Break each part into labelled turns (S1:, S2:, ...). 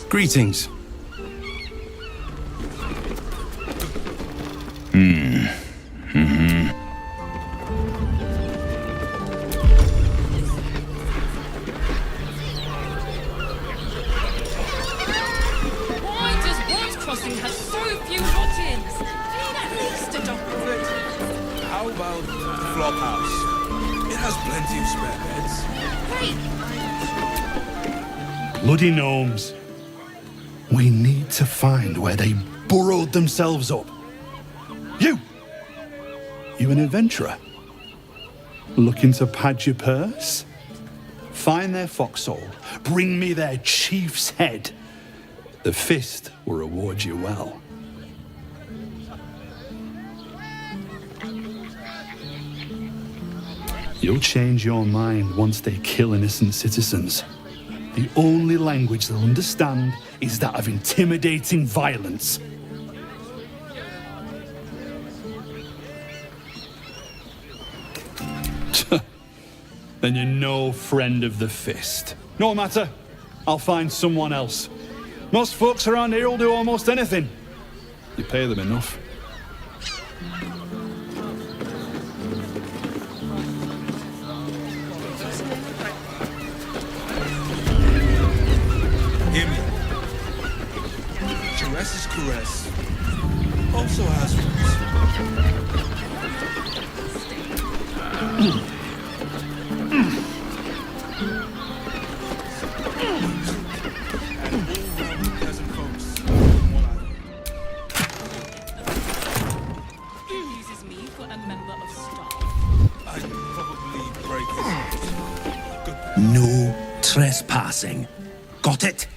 S1: Greetings.
S2: Why does Worm's Crossing have so few lodgings? We need at least a double.
S3: How about the Flophouse? It has plenty of spare beds.
S2: Great.
S1: Bloody gnomes. We need to find where they burrowed themselves up. You an adventurer? Looking to pad your purse? Find their foxhole. Bring me their chief's head. The fist will reward you well. You'll change your mind once they kill innocent citizens. The only language they'll understand is that of intimidating violence. Then you're no friend of the fist. No matter. I'll find someone else. Most folks around here will do almost anything. You pay them enough.
S3: Hear me. Caress's caress also has roots. Peasant folks.
S2: Uses me for a member of staff.
S3: I'd probably break his heart. Good.
S4: No trespassing. Got it?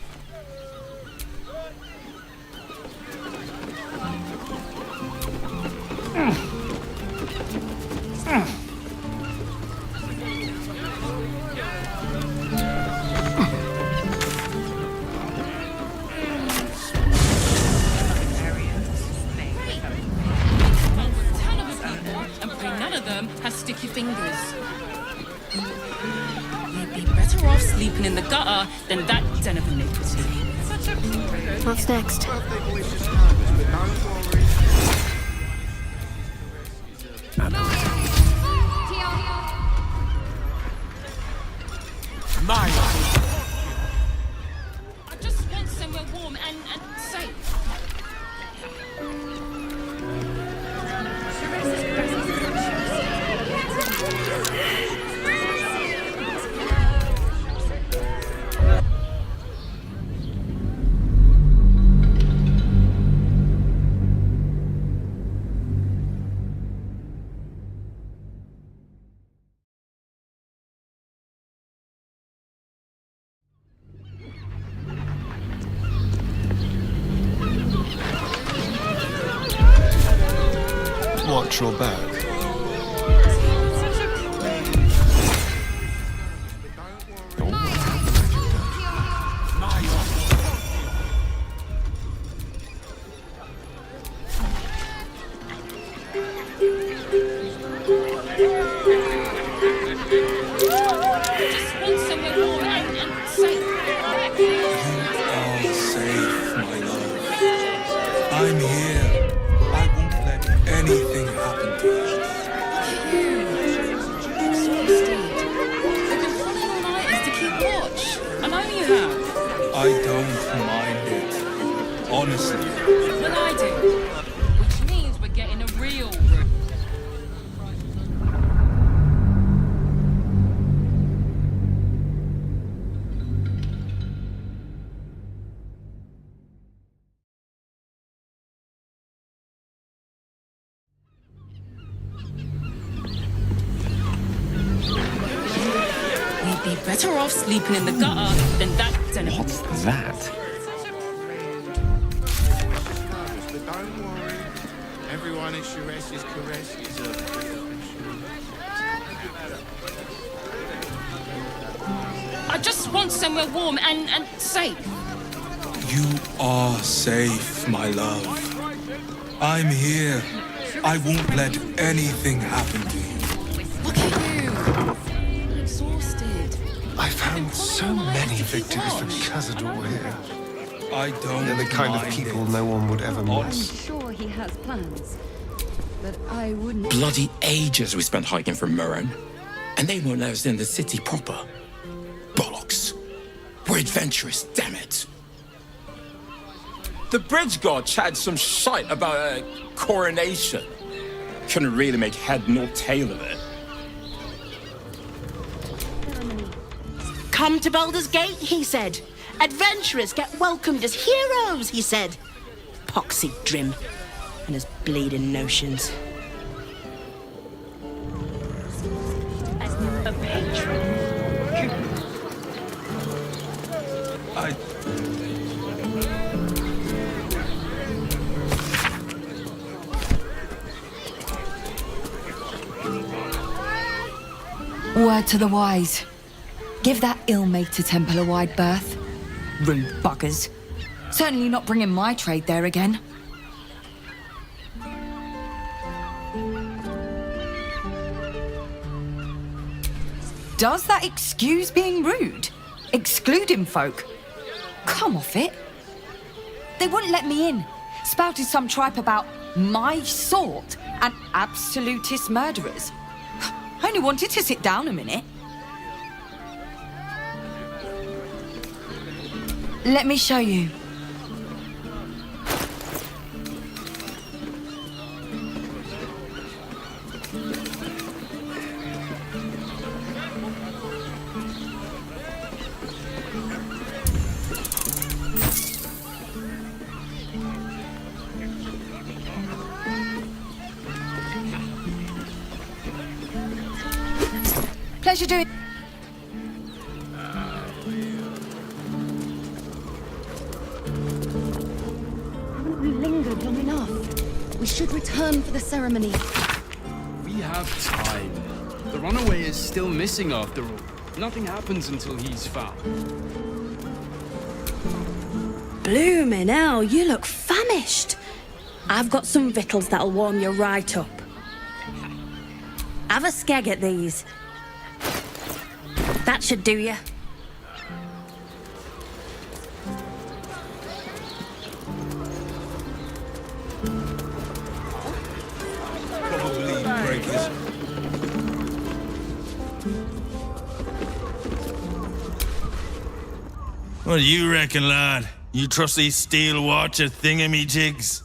S2: Sticky fingers. You'd be better off sleeping in the gutter than that den of iniquity.
S5: What's next?
S2: I just want somewhere warm and safe.
S6: Watch your back.
S3: I'm here. I won't let anything happen to you.
S2: You've been pulling all-nighters to keep watch. I know you have.
S3: I don't mind it. Honestly.
S2: Well, I do. Which means we're getting a real room. You'd be better off sleeping in the gutter than that den of
S4: What's that?
S7: But don't worry, everyone at Sharesh's caress is a...
S2: I just want somewhere warm and safe.
S3: You are safe, my love. I'm here. I won't let anything happen to you.
S2: Look at you. I'm exhausted.
S6: I found so many victims from Cazador here.
S3: I don't
S6: They're the kind of
S3: mind
S6: people
S3: it.
S6: no one would ever
S8: I'm
S6: miss.
S8: sure he has plans, but I wouldn't.
S9: Bloody ages we spent hiking from Wyrm, and they won't let us in the city proper. Bollocks. We're adventurous, damn it. The bridge god chatted some shite about a coronation. Couldn't really make head nor tail of it.
S10: Come to Baldur's Gate, he said. Adventurers get welcomed as heroes, he said. Poxy Drim and his bleeding notions.
S2: A patron.
S11: Word to the wise. Give that ill-mated temple a wide berth. Rude buggers. Certainly not bringing my trade there again. Does that excuse being rude? Excluding folk? Come off it. They wouldn't let me in. Spouted some tripe about my sort and absolutist murderers. I only wanted to sit down a minute. Let me show you. Pleasure doing.
S8: Haven't we lingered long enough? We should return for the ceremony.
S12: We have time. The runaway is still missing after all. Nothing happens until he's found.
S10: Bloomin' hell, you look famished. I've got some victuals that'll warm you right up. Have a skeg at these. That should do you.
S3: Probably breakers.
S13: What do you reckon, lad? You trust these steel watcher thingamajigs?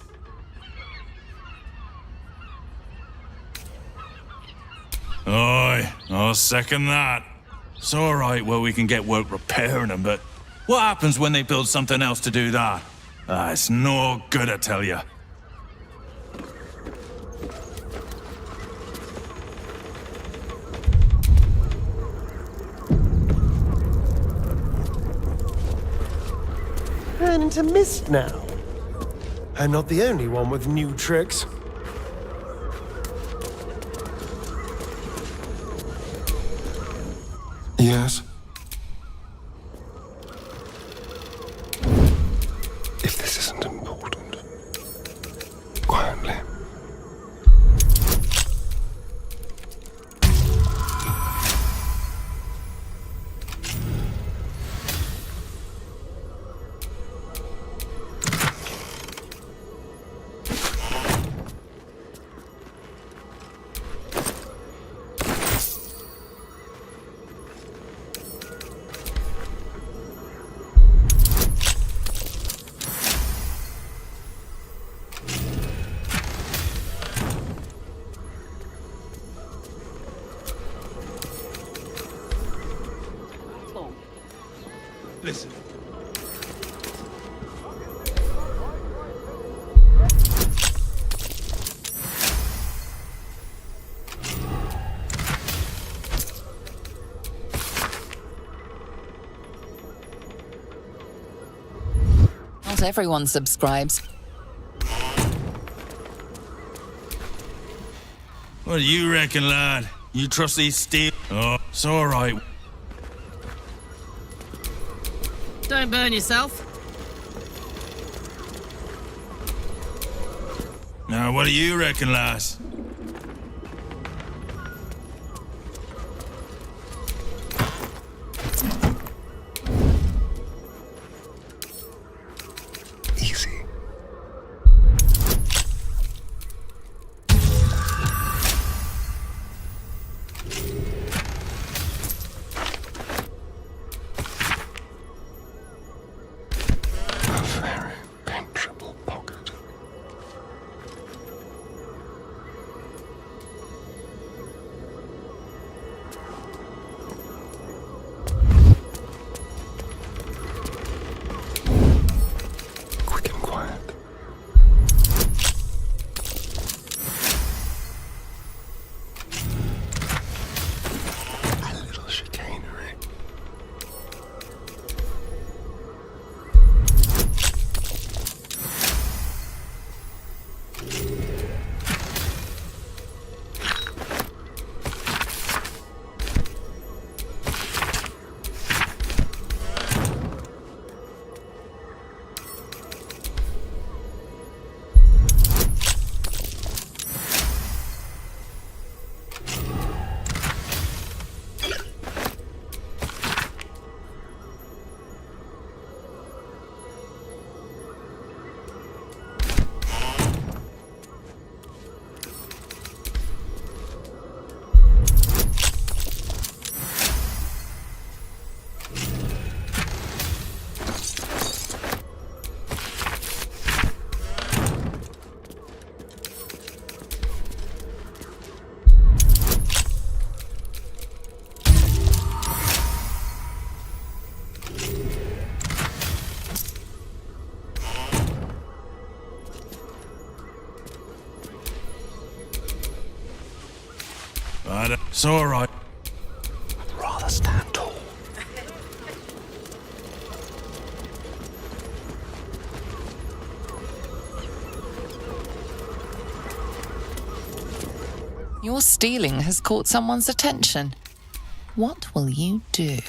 S13: Aye, I'll second that. It's all right where we can get work repairing them, but what happens when they build something else to do that? It's no good, I tell you.
S6: Turn into mist now. I'm not the only one with new tricks. Yes. If this isn't important, quietly.
S3: Listen.
S11: Not everyone subscribes.
S13: What do you reckon, lad? You trust these steel... Oh, it's all right.
S2: Don't burn yourself.
S13: Now, what do you reckon, lass? It's all right.
S4: I'd rather stand tall.
S2: Your stealing has caught someone's attention. What will you do?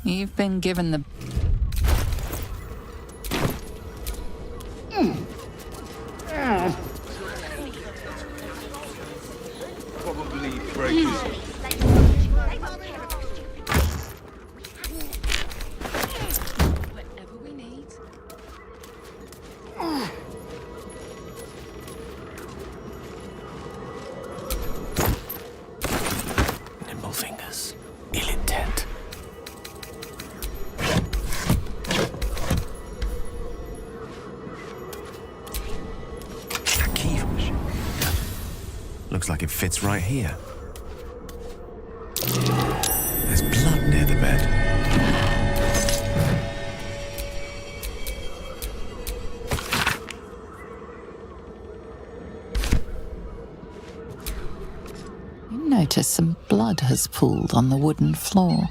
S2: You've been given the...
S12: Probably breakers.
S2: Whatever we need.
S4: Nimble fingers. Ill intent. Looks like it fits right here. There's blood near the bed.
S2: You notice some blood has pooled on the wooden floor.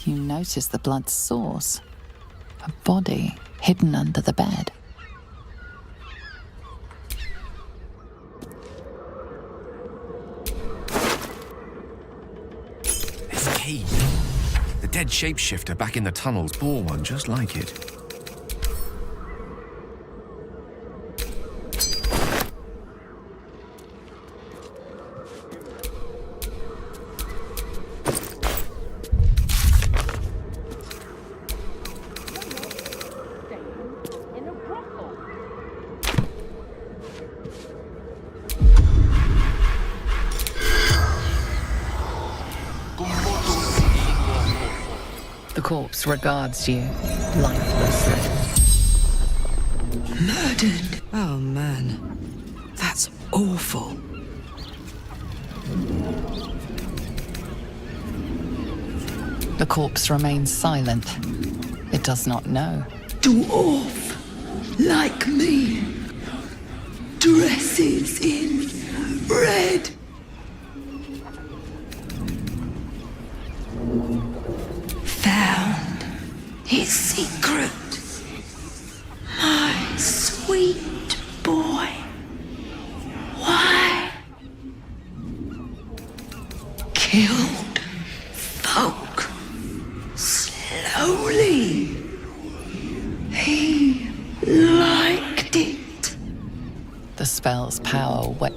S2: You notice the blood's source. A body hidden under the bed.
S4: This key. The dead shapeshifter back in the tunnels bore one just like it.
S2: The corpse regards you lifelessly.
S11: Murdered. Oh, man. That's awful.
S2: The corpse remains silent. It does not know.
S11: Dwarf, like me, dresses in red. Found his secret. My sweet boy. Why? Killed folk slowly. He liked it.
S2: The spell's power wet.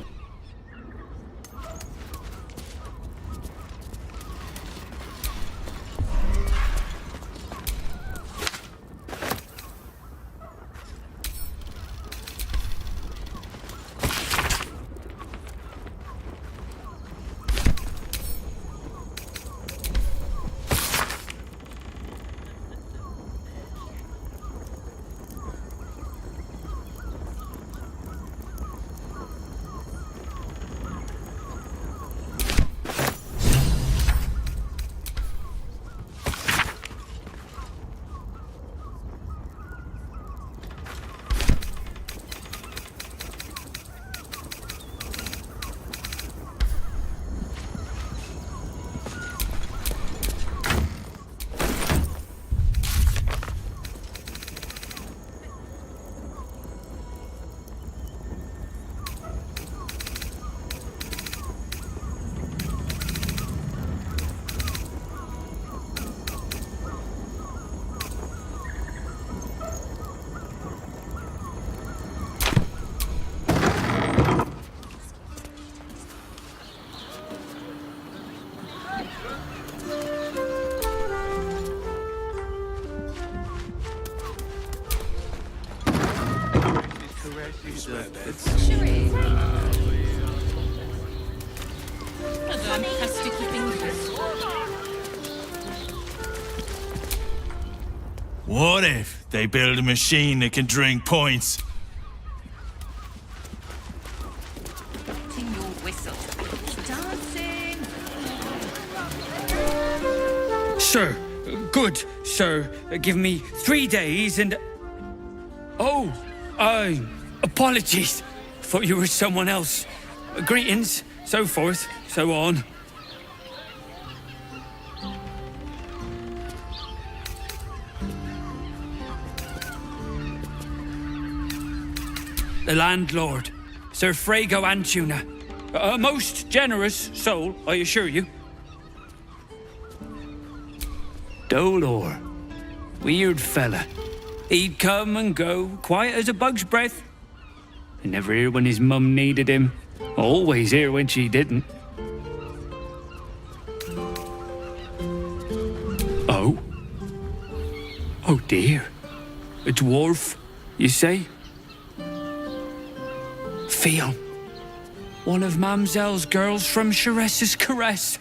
S2: Sure is. Hello, plasticky fingers.
S13: What if they build a machine that can drink points?
S2: To your whistle. Dancing.
S14: Sir, good, sir. Give me 3 days and... Oh, apologies. Thought you were someone else. Greetings, so forth, so on. The landlord, Sir Frago Antuna. A most generous soul, I assure you. Dolor. Weird fella. He'd come and go, quiet as a bug's breath. Never here when his mum needed him. Always here when she didn't. Oh? Oh dear. A dwarf, you say? Fion. One of Mamselle's girls from Cerita's Caress.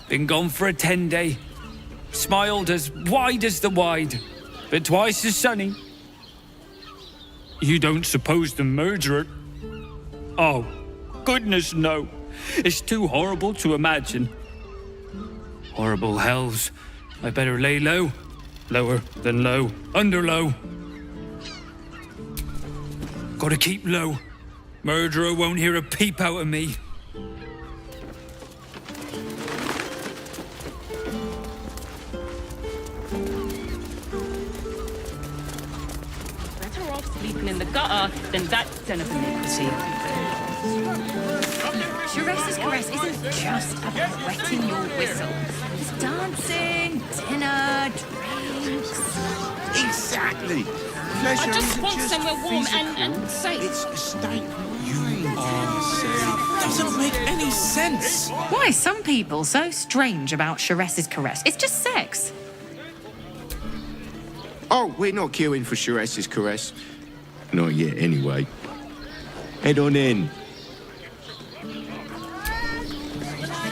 S14: Been gone for a 10-day. Smiled as wide as the wide, but twice as sunny. You don't suppose the murderer? Oh, goodness no. It's too horrible to imagine. Horrible hells. I better lay low. Lower than low. Under low. Gotta keep low. Murderer won't hear a peep out of me.
S2: Better off sleeping in the gutter than that son of a iniquity. Cerita's Caress isn't just about wetting your whistle. It's dancing, dinner, drinks.
S7: Exactly.
S2: I
S7: Pleasure
S2: just
S7: isn't
S2: want
S7: just
S2: somewhere warm
S7: physical,
S2: and safe.
S7: It's a state of
S3: You are safe.
S9: Doesn't make any sense.
S15: Why are some people so strange about Cerita's Caress? It's just sex.
S7: Oh, we're not queuing for Cerita's Caress. Not yet, anyway. Head on in.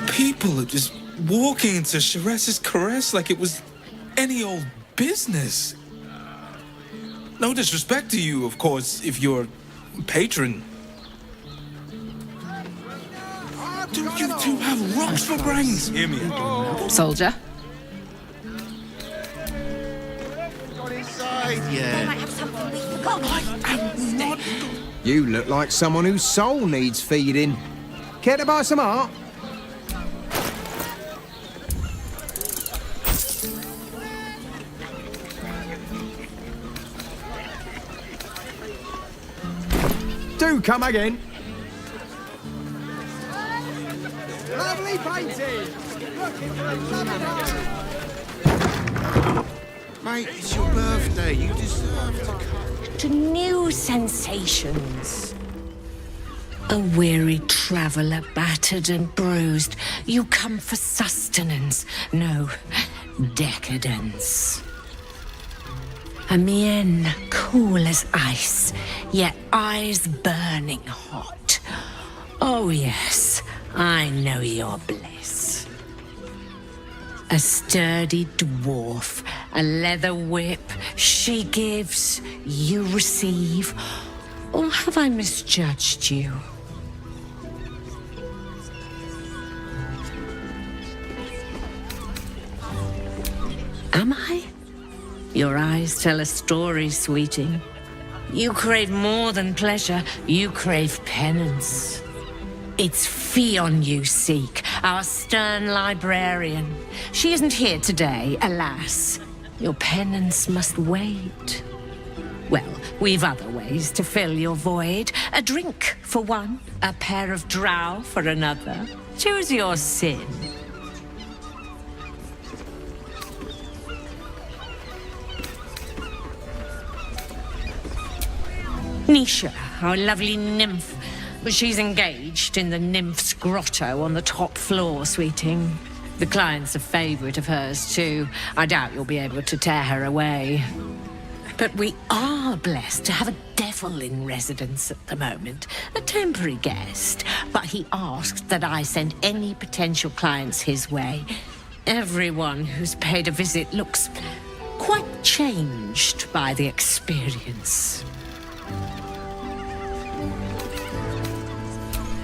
S3: People are just walking into Cerita's Caress like it was any old business. No disrespect to you, of course, if you're a patron. Don't you two have rocks for brains? Hear me out.
S15: Soldier.
S16: You look like someone whose soul needs feeding. Care to buy some art? Do come again. Lovely painting.
S7: Mate, it's your birthday. You deserve to come.
S10: To new sensations. A weary traveller, battered and bruised, you come for sustenance, no, decadence. A mien cool as ice, yet eyes burning hot. Oh yes, I know your bliss. A sturdy dwarf, a leather whip, she gives, you receive. Or have I misjudged you? Am I? Your eyes tell a story, sweeting. You crave more than pleasure, you crave penance. It's Fion you seek, our stern librarian. She isn't here today, alas. Your penance must wait. Well, we've other ways to fill your void. A drink for one, a pair of drow for another. Choose your sin. Nisha, our lovely nymph. But she's engaged in the nymph's grotto on the top floor, sweeting. The client's a favourite of hers, too. I doubt you'll be able to tear her away. But we are blessed to have a devil in residence at the moment. A temporary guest. But he asked that I send any potential clients his way. Everyone who's paid a visit looks quite changed by the experience.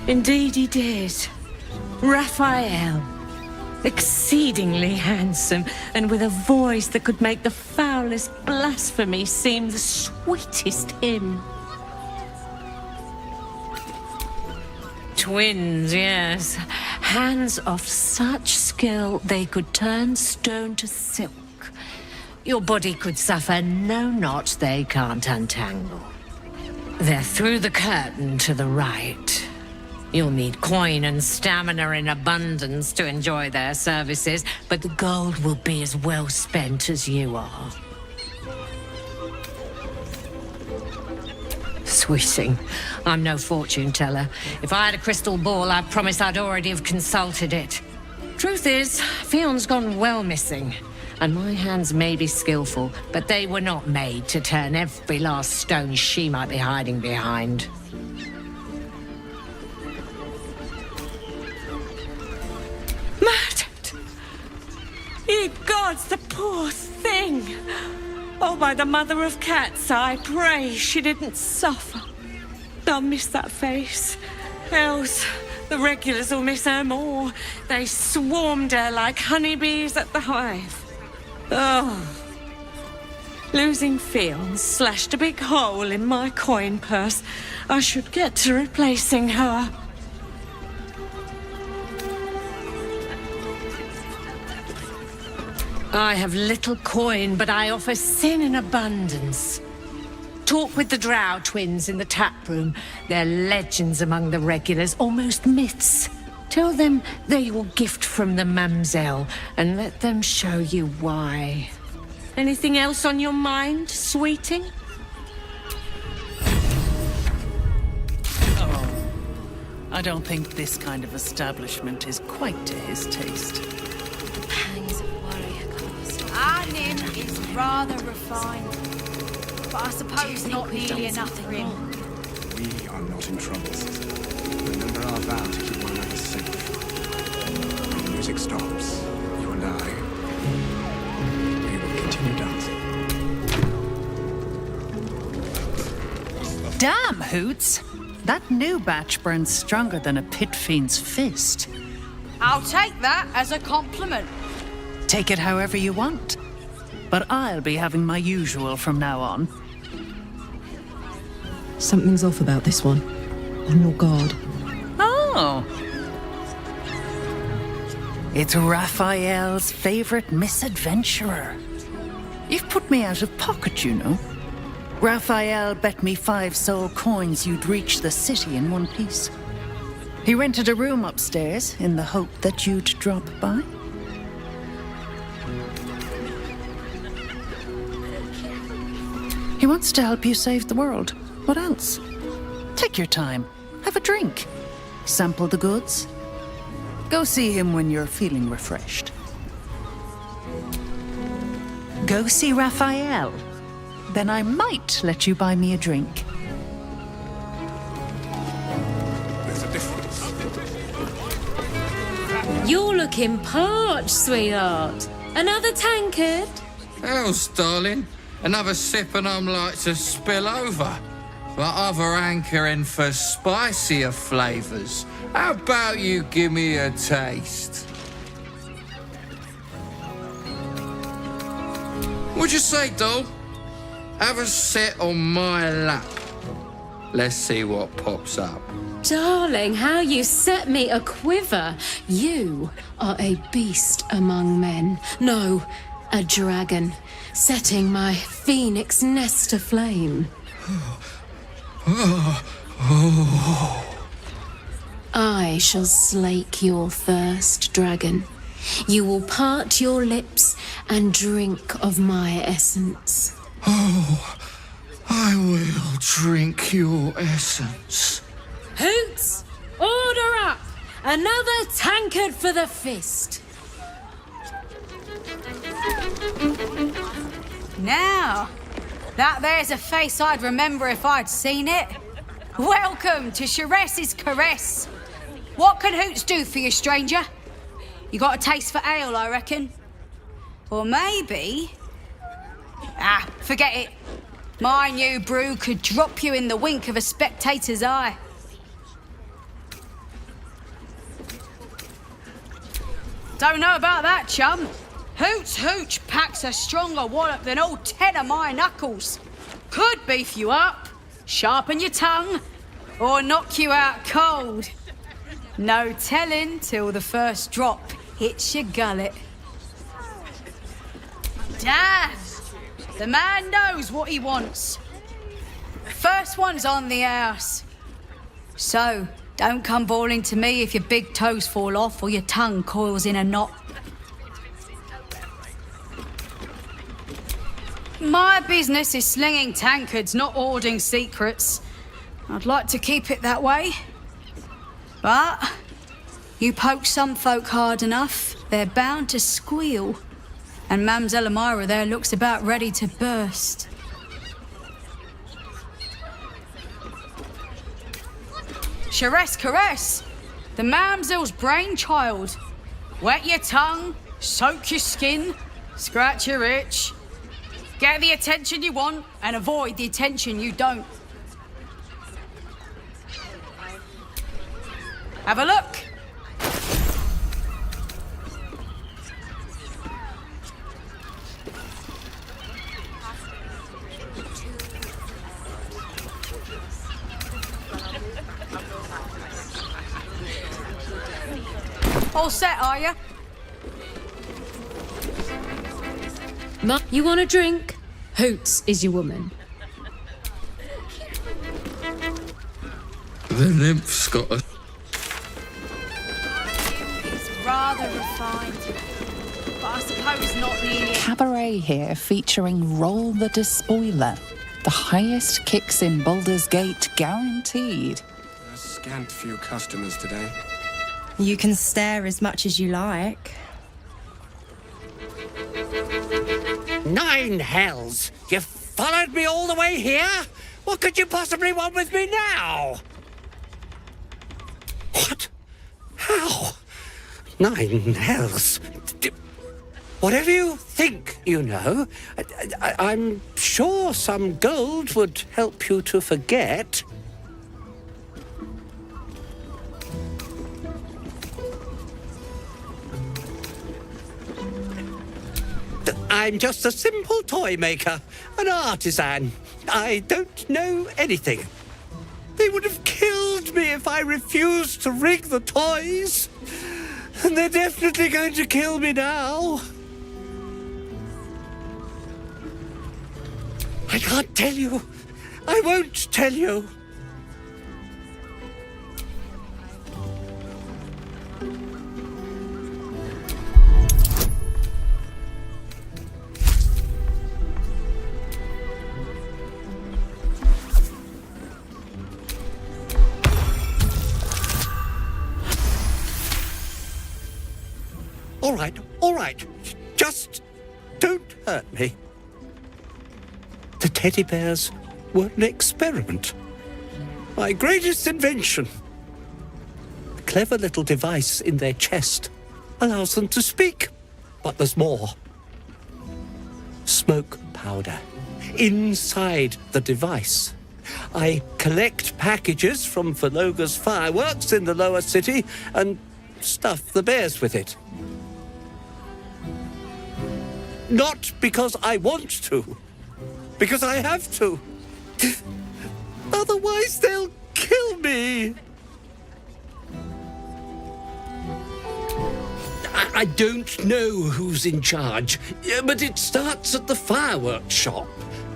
S10: Indeed he did. Raphael. Exceedingly handsome, and with a voice that could make the foulest blasphemy seem the sweetest hymn. Twins, yes. Hands of such skill they could turn stone to silk. Your body could suffer no knot they can't untangle. They're through the curtain to the right. You'll need coin and stamina in abundance to enjoy their services, but the gold will be as well spent as you are. Sweeting, I'm no fortune teller. If I had a crystal ball, I promise I'd already have consulted it. Truth is, Fion's gone well missing, and my hands may be skillful, but they were not made to turn every last stone she might be hiding behind. Murdered! Ye gods, the poor thing! Oh, by the mother of cats, I pray she didn't suffer. I'll miss that face. Else, the regulars will miss her more. They swarmed her like honeybees at the hive. Oh. Losing Fion slashed a big hole in my coin purse. I should get to replacing her. I have little coin, but I offer sin in abundance. Talk with the Drow twins in the tap room. They're legends among the regulars, almost myths. Tell them they're your gift from the Mamselle, and let them show you why. Anything else on your mind, sweeting?
S17: Oh, I don't think this kind of establishment is quite to his taste.
S8: Our Nim is rather refined, but I suppose not nearly enough for him.
S18: We are not in trouble. Remember our vow to keep one another safe. When the music stops, you and I, we will continue dancing.
S17: Damn, Hoots! That new batch burns stronger than a pit fiend's fist.
S8: I'll take that as a compliment.
S17: Take it however you want. But I'll be having my usual from now on.
S19: Something's off about this one. On your guard.
S17: Oh. It's Raphael's favorite misadventurer. You've put me out of pocket, you know. Raphael bet me 5 soul coins you'd reach the city in one piece. He rented a room upstairs in the hope that you'd drop by. He wants to help you save the world. What else? Take your time. Have a drink. Sample the goods. Go see him when you're feeling refreshed. Go see Raphael. Then I might let you buy me a drink.
S18: There's a difference.
S10: You're looking parched, sweetheart. Another tankard?
S20: Else, darling. Another sip and I'm like to spill over. Like other hankering for spicier flavours. How about you give me a taste? What'd you say, doll? Have a sit on my lap. Let's see what pops up.
S2: Darling, how you set me a quiver. You are a beast among men. No, a dragon, setting my phoenix nest aflame. I shall slake your thirst, dragon. You will part your lips and drink of my essence.
S20: Oh, I will drink your essence.
S2: Hoots, order up! Another tankard for the fist.
S8: Now, That there's a face I'd remember if I'd seen it. Welcome to Shures's Caress. What can Hoots do for you, stranger? You got a taste for ale, I reckon? Or maybe... forget it. My new brew could drop you in the wink of a spectator's eye. Don't know about that, chum. Hoots Hooch packs a stronger wallop than all 10 of my knuckles. Could beef you up, sharpen your tongue, or knock you out cold. No telling till the first drop hits your gullet. Damn! The man knows what he wants. First one's on the house. So, don't come bawling to me if your big toes fall off or your tongue coils in a knot. My business is slinging tankards, not hoarding secrets. I'd like to keep it that way. But you poke some folk hard enough, they're bound to squeal. And Mamselle Elmira there looks about ready to burst. Shures's Caress, the Mamselle's brainchild. Wet your tongue, soak your skin, scratch your itch. Get the attention you want and avoid the attention you don't. Have a look. All set, are you?
S2: You want a drink? Hoots is your woman.
S20: The nymph's got a...
S8: It's rather refined, but I suppose not nearly...
S17: Cabaret here featuring Roll the Despoiler. The highest kicks in Baldur's Gate guaranteed.
S18: A scant few customers today.
S21: You can stare as much as you like.
S22: 9 hells! You followed me all the way here? What could you possibly want with me now? What? How? 9 hells? Whatever you think, you know. I'm sure some gold would help you to forget. I'm just a simple toy maker, an artisan. I don't know anything. They would have killed me if I refused to rig the toys. And they're definitely going to kill me now. I can't tell you. I won't tell you. All right. Just don't hurt me. The teddy bears were an experiment. My greatest invention. A clever little device in their chest allows them to speak. But there's more. Smoke powder. Inside the device. I collect packages from Verloga's fireworks in the lower city and stuff the bears with it. Not because I want to, because I have to. Otherwise, they'll kill me. I don't know who's in charge, but it starts at the fireworks shop.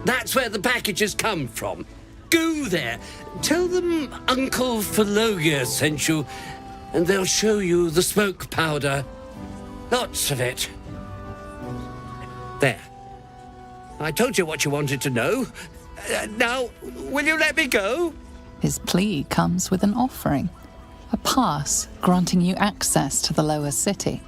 S22: That's where the packages come from. Go there, tell them Uncle Verloga sent you, and they'll show you the smoke powder. Lots of it. There. I told you what you wanted to know. Now, will you let me go?
S17: His plea comes with an offering. A pass granting you access to the lower city.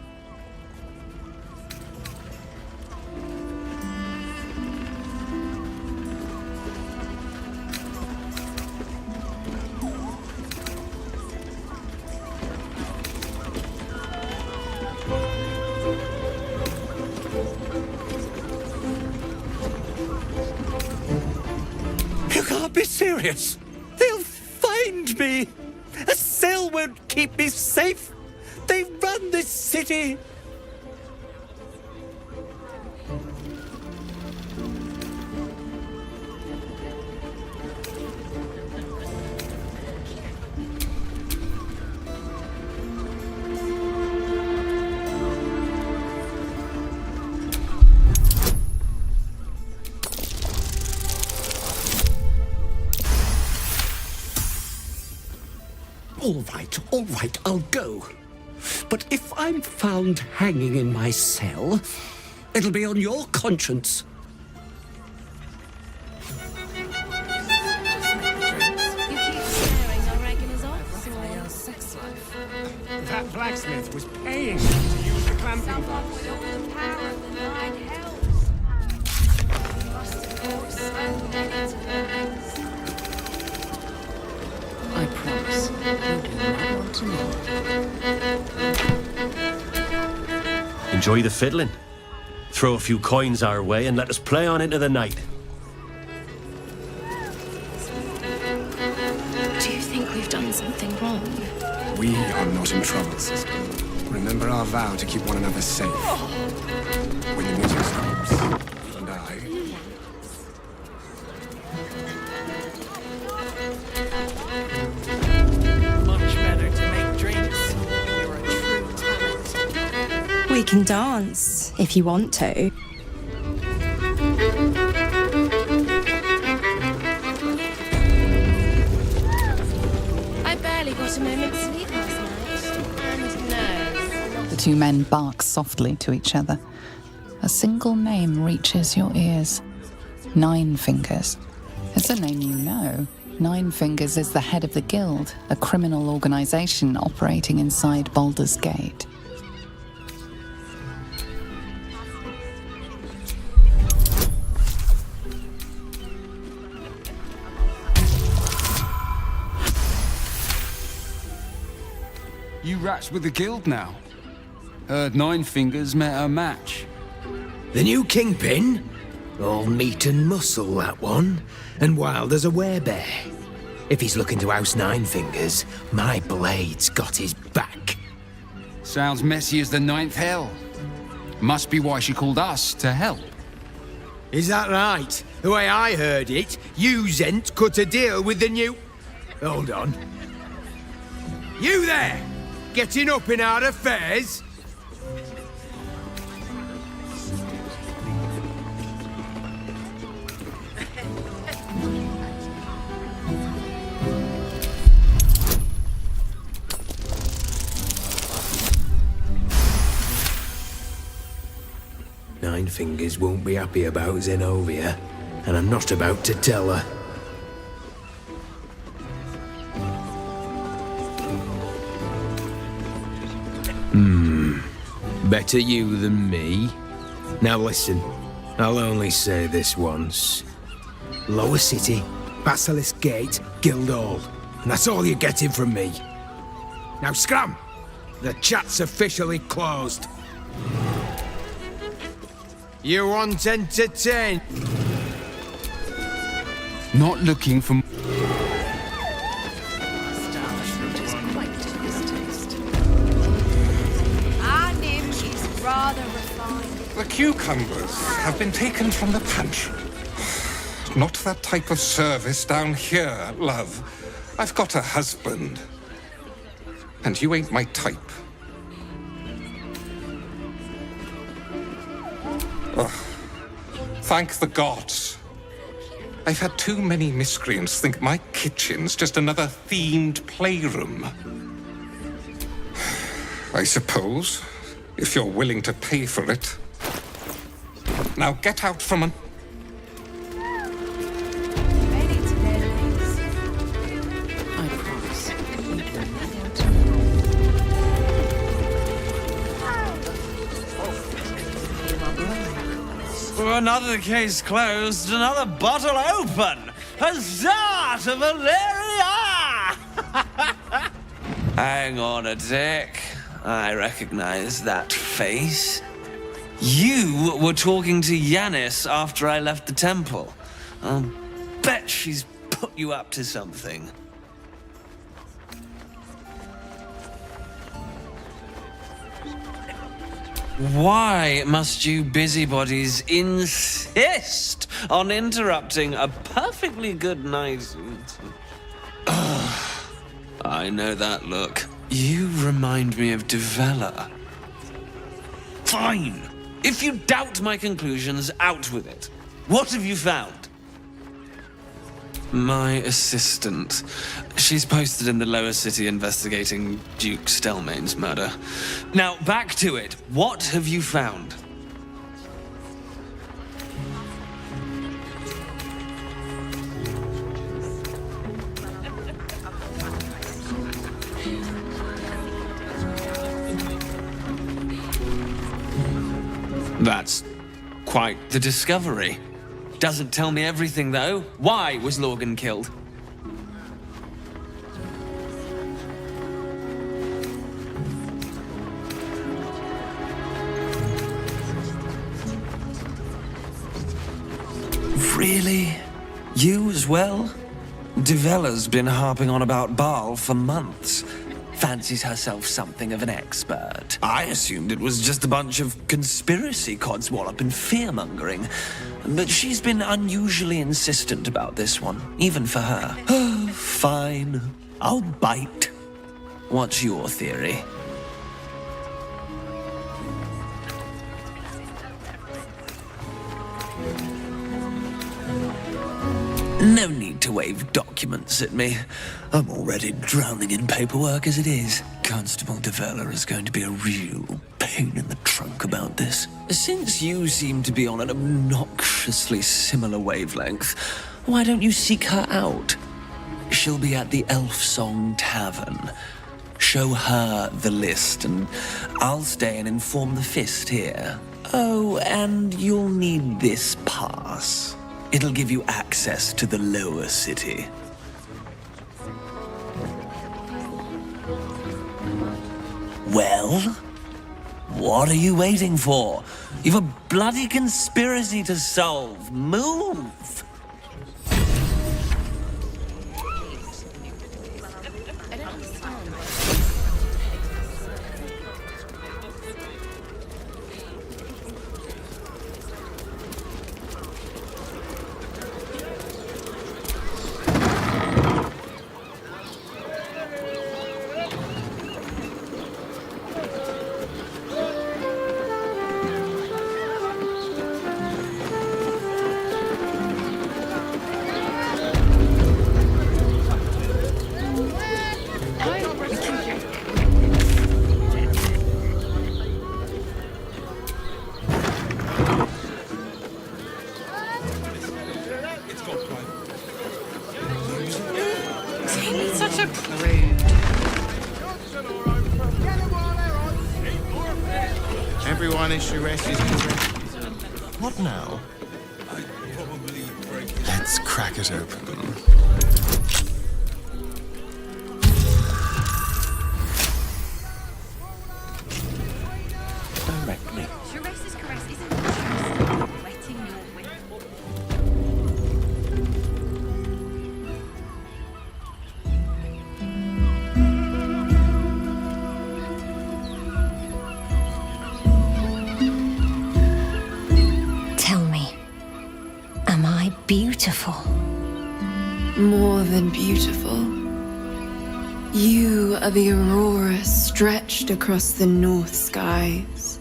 S22: be serious. They'll find me. A cell won't keep me safe. They run this city. All right, I'll go. But if I'm found hanging in my cell, it'll be on your conscience.
S18: That blacksmith was paying me to use the clamping
S8: Someone
S18: device.
S8: with all the power of the nine hells. You must have fought so many times.
S17: I promise. You do not want to know.
S6: Enjoy the fiddling. Throw a few coins our way and let us play on into the night.
S2: Do you think we've done something wrong?
S18: We are not in trouble, sister. Remember our vow to keep one another safe. When the music stops, you and I...
S17: Much better to make drinks. You're a true talent.
S21: We can dance if you want to.
S2: I barely got a moment's sleep last night. And no.
S1: The two men bark softly to each other. A single name reaches your ears. Nine Fingers. It's a name you know. Nine Fingers is the head of the Guild, a criminal organization operating inside Baldur's Gate.
S12: You rats with the guild now. Heard Nine Fingers met her match.
S16: The new kingpin? All meat and muscle, that one. And wild as a werebear. If he's looking to oust Nine Fingers, my blade's got his back.
S12: Sounds messy as the ninth hell. Must be why she called us to help.
S16: Is that right? The way I heard it, you Zent cut a deal with the new... Hold on. You there! Getting up in our affairs? Nine Fingers won't be happy about Zenobia, and I'm not about to tell her. Better you than me. Now listen, I'll only say this once. Lower City, Basilisk Gate, Guildhall. And that's all you're getting from me. Now scram! The chat's officially closed. You want entertain?
S12: Not looking for...
S8: Our nymph is rather refined.
S5: The cucumbers have been taken from the pantry. Not that type of service down here, love. I've got a husband. And you ain't my type. Ugh. Thank the gods. I've had too many miscreants think my kitchen's just another themed playroom. I suppose, if you're willing to pay for it. Now get out from an...
S1: I promise.
S23: Another case closed, another bottle open. Huzzah to Valeria! Hang on a tick. I recognize that face. You were talking to Yanis after I left the temple. I'll bet she's put you up to something. Why must you busybodies insist on interrupting a perfectly good night? I know that look. You remind me of Devella. Fine! If you doubt my conclusions, out with it. What have you found? My assistant. She's posted in the lower city investigating Duke Stelmane's murder. Now, back to it. What have you found? That's quite the discovery. Doesn't tell me everything, though. Why was Lorgan killed? Really? You as well? Devella's been harping on about Baal for months. Fancies herself something of an expert. I assumed it was just a bunch of conspiracy codswallop and fear-mongering. But she's been unusually insistent about this one, even for her. Fine. I'll bite. What's your theory? No need to wave documents at me. I'm already drowning in paperwork as it is. Constable Devella is going to be a real pain in the trunk about this. Since you seem to be on an obnoxiously similar wavelength, why don't you seek her out? She'll be at the Elf Song Tavern. Show her the list, and I'll stay and inform the Fist here. Oh, and you'll need this pass. It'll give you access to the lower city. Well, what are you waiting for? You've a bloody conspiracy to solve. Move!
S15: Such a prude.
S4: Everyone in Shires is correct. What now? Let's crack it open.
S23: Directly.
S15: Shires' caress isn't just wetting your whip.
S11: Beautiful.
S13: More than beautiful. You are the aurora stretched across the north skies.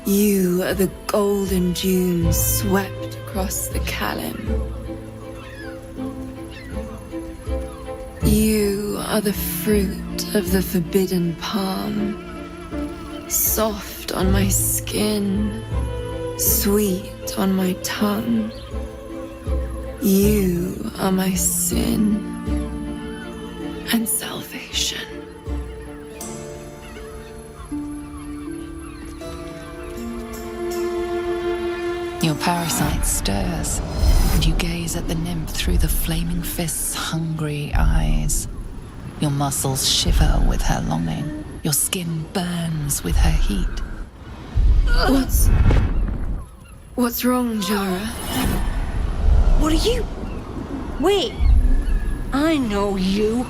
S13: You are the golden dunes swept across the Kalim. You are the fruit of the forbidden palm, soft on my skin, sweet on my tongue. You are my sin and salvation.
S1: Your parasite stirs, and you gaze at the nymph through the flaming fist's hungry eyes. Your muscles shiver with her longing. Your skin burns with her heat.
S13: What's wrong, Jara?
S21: What are you? Wait,
S10: I know you.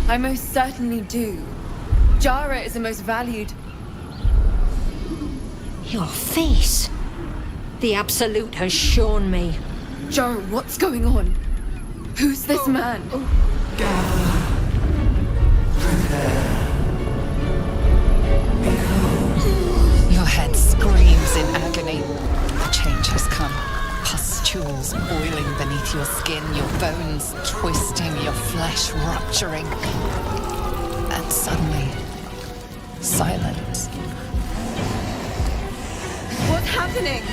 S13: I most certainly do. Jara is the most valued.
S10: Your face. The Absolute has shown me.
S13: Jara, what's going on? Who's this man?
S1: Your head screams in agony. The change has come. Pustules boiling beneath your skin, your bones twisting, your flesh rupturing. And suddenly, silence.
S13: What's happening?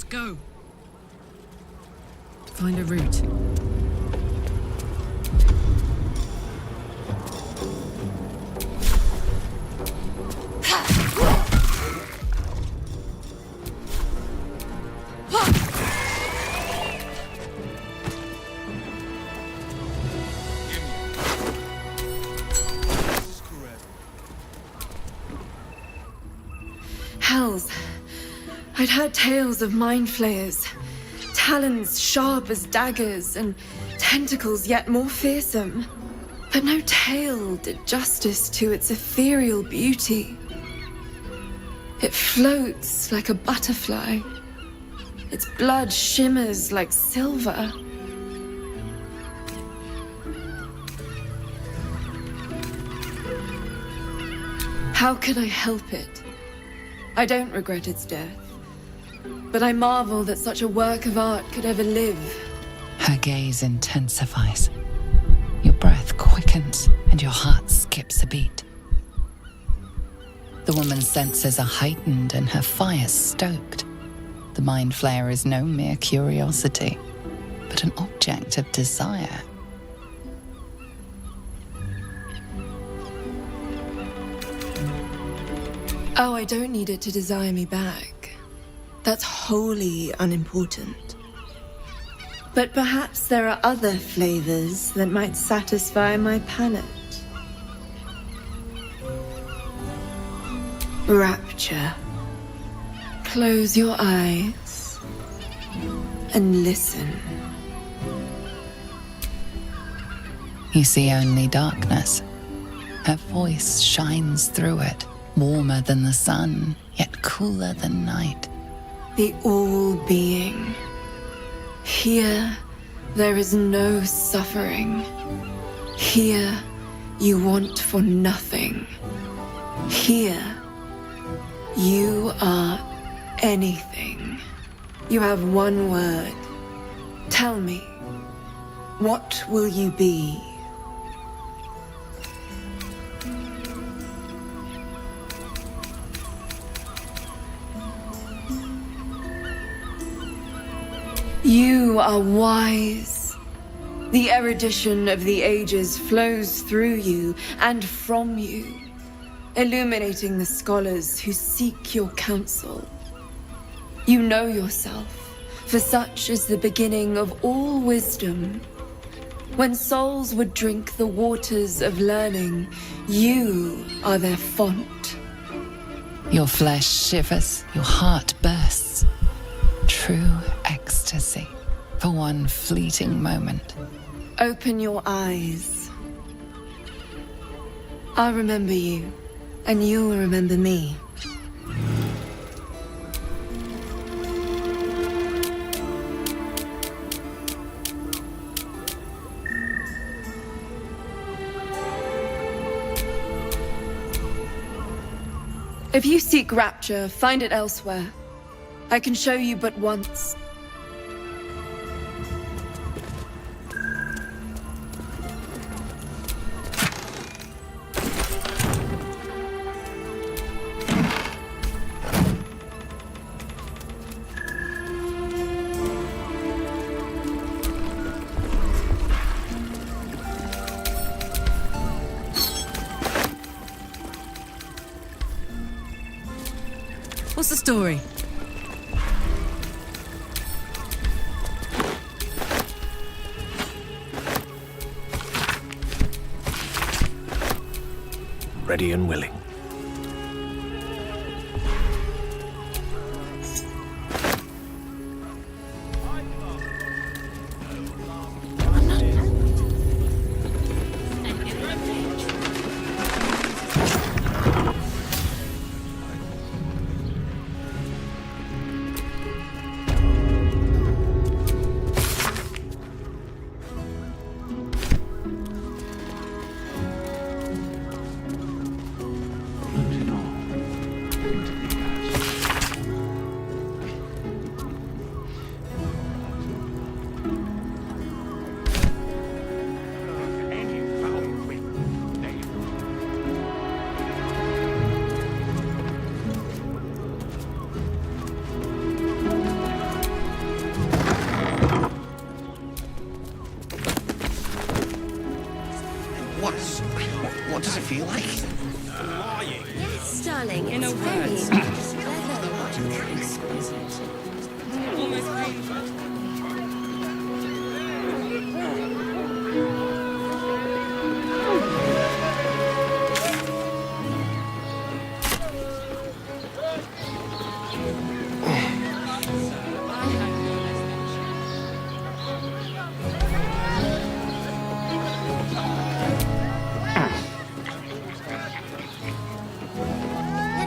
S19: Go. Find a route.
S13: Hells. I'd heard tales of mind flayers, talons sharp as daggers, and tentacles yet more fearsome. But no tale did justice to its ethereal beauty. It floats like a butterfly. Its blood shimmers like silver. How could I help it? I don't regret its death. But I marvel that such a work of art could ever live.
S1: Her gaze intensifies. Your breath quickens and your heart skips a beat. The woman's senses are heightened and her fire stoked. The mind flayer is no mere curiosity, but an object of desire.
S13: Oh, I don't need it to desire me back. That's wholly unimportant. But perhaps there are other flavors that might satisfy my palate. Rapture. Close your eyes and listen.
S1: You see only darkness. Her voice shines through it, warmer than the sun, yet cooler than night.
S13: The all-being. Here, there is no suffering. Here, you want for nothing. Here, you are anything. You have one word. Tell me, what will you be? You are wise. The erudition of the ages flows through you and from you, illuminating the scholars who seek your counsel. You know yourself, for such is the beginning of all wisdom. When souls would drink the waters of learning, you are their font.
S1: Your flesh shivers, your heart bursts. True ecstasy for one fleeting moment.
S13: Open your eyes. I'll remember you, and you'll remember me. If you seek rapture, find it elsewhere. I can show you but once.
S19: What's the story?
S6: Ready and willing.
S4: What does it feel like?
S9: Yes, darling.
S4: In a word.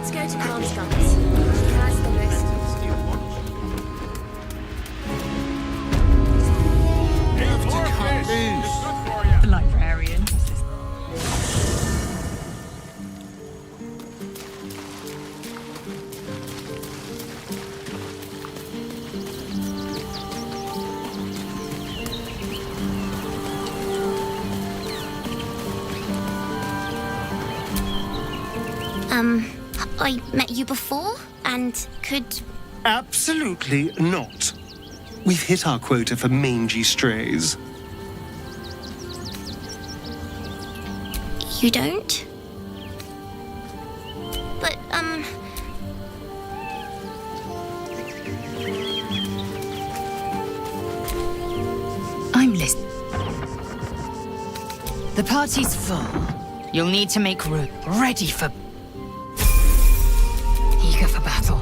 S9: Let's go to Kronskans. She has the most.
S15: The librarian.
S9: I met you before and could.
S6: Absolutely not. We've hit our quota for mangy strays.
S9: You don't? But,
S11: I'm listening. The party's full. You'll need to make room. Ready for... eager for battle.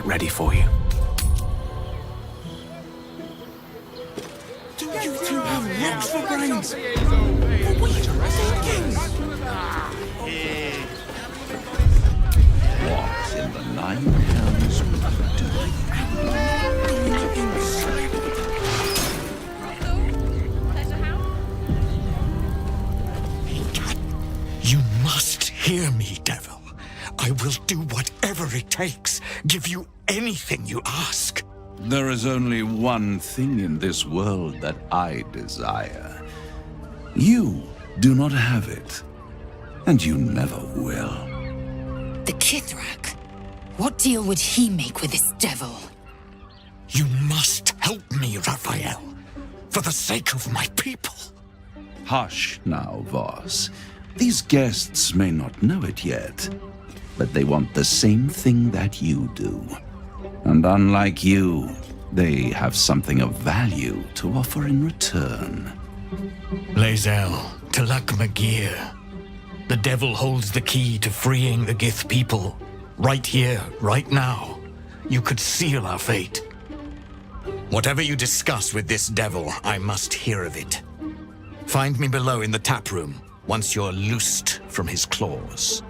S18: ready for you.
S4: You two have rocks for brains. What are you thinking?
S3: What in the 9 hells
S7: You must hear me, devil. I will do whatever it takes, give you anything you ask.
S3: There is only one thing in this world that I desire. You do not have it, and you never will.
S11: The Kithrak? What deal would he make with this devil?
S7: You must help me, Raphael, for the sake of my people.
S3: Hush now, Voss. These guests may not know it yet, but they want the same thing that you do. And unlike you, they have something of value to offer in return.
S7: Lae'zel, Talak Magir. The devil holds the key to freeing the Gith people. Right here, right now. You could seal our fate. Whatever you discuss with this devil, I must hear of it. Find me below in the tap room, once you're loosed from his claws.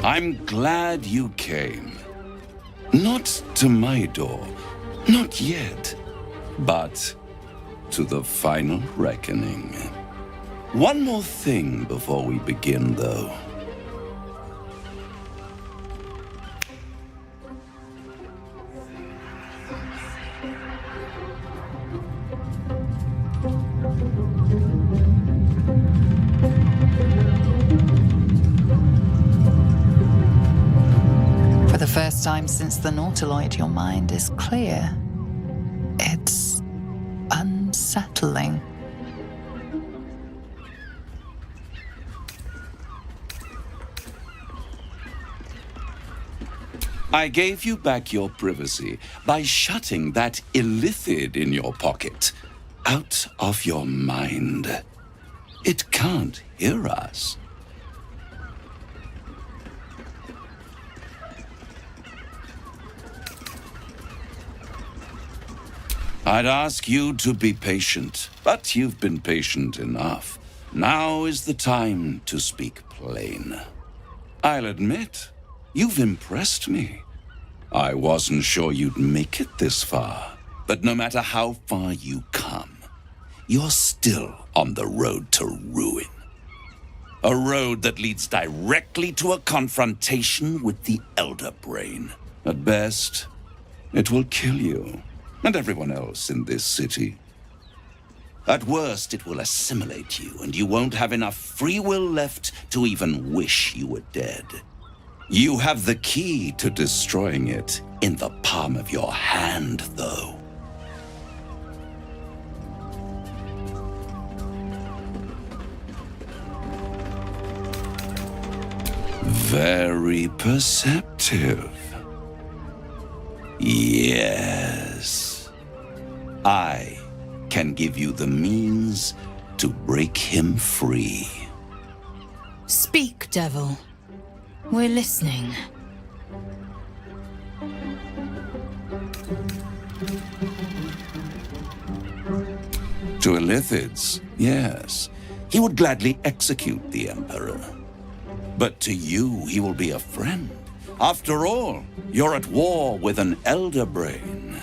S3: I'm glad you came. Not to my door, not yet, but to the final reckoning. One more thing before we begin, though.
S1: For the first time since the Nautiloid, your mind is clear. It's unsettling.
S3: I gave you back your privacy by shutting that illithid in your pocket out of your mind. It can't hear us. I'd ask you to be patient, but you've been patient enough. Now is the time to speak plain. I'll admit, you've impressed me. I wasn't sure you'd make it this far, but no matter how far you come, you're still on the road to ruin. A road that leads directly to a confrontation with the Elder Brain. At best, it will kill you and everyone else in this city. At worst, it will assimilate you, and you won't have enough free will left to even wish you were dead. You have the key to destroying it in the palm of your hand, though. Very perceptive. Yes. I can give you the means to break him free.
S11: Speak, devil. We're listening.
S3: To Illithids, yes. He would gladly execute the Emperor. But to you, he will be a friend. After all, you're at war with an Elder Brain.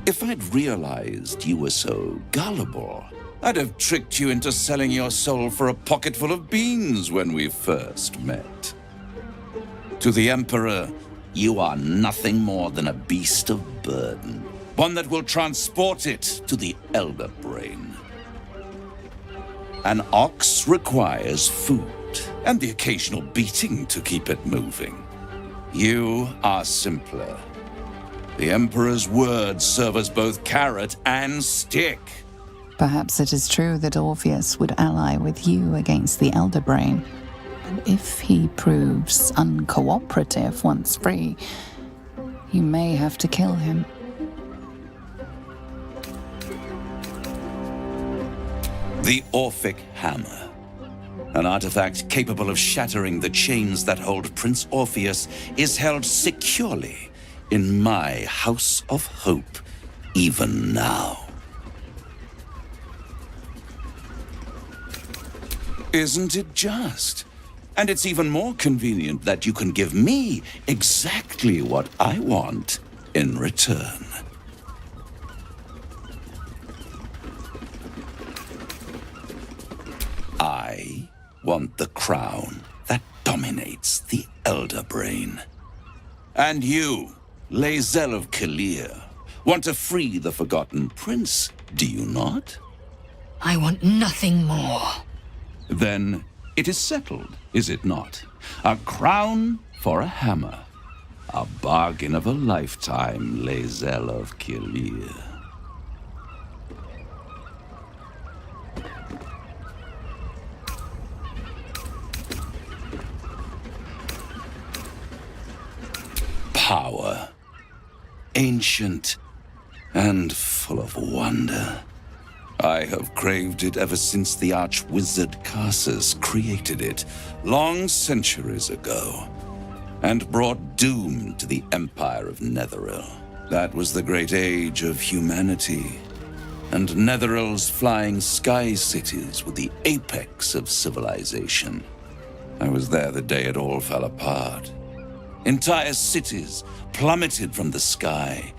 S3: If I'd realized you were so gullible, I'd have tricked you into selling your soul for a pocketful of beans when we first met. To the Emperor, you are nothing more than a beast of burden, one that will transport it to the Elder Brain. An ox requires food and the occasional beating to keep it moving. You are simpler. The Emperor's words serve as both carrot and stick.
S1: Perhaps it is true that Orpheus would ally with you against the Elder Brain. And if he proves uncooperative once free, you may have to kill him.
S3: The Orphic Hammer. An artifact capable of shattering the chains that hold Prince Orpheus is held securely in my House of Hope, even now. Isn't it just? And it's even more convenient that you can give me exactly what I want in return. I want the crown that dominates the Elder Brain. And you, Lae'zel of Kalir, want to free the Forgotten Prince, do you not?
S11: I want nothing more.
S3: Then it is settled, is it not? A crown for a hammer. A bargain of a lifetime, Lae'zel of Kalir. Power. Ancient and full of wonder. I have craved it ever since the arch-wizard Karsus created it, long centuries ago, and brought doom to the Empire of Netheril. That was the great age of humanity, and Netheril's flying sky cities were the apex of civilization. I was there the day it all fell apart. Entire cities plummeted from the sky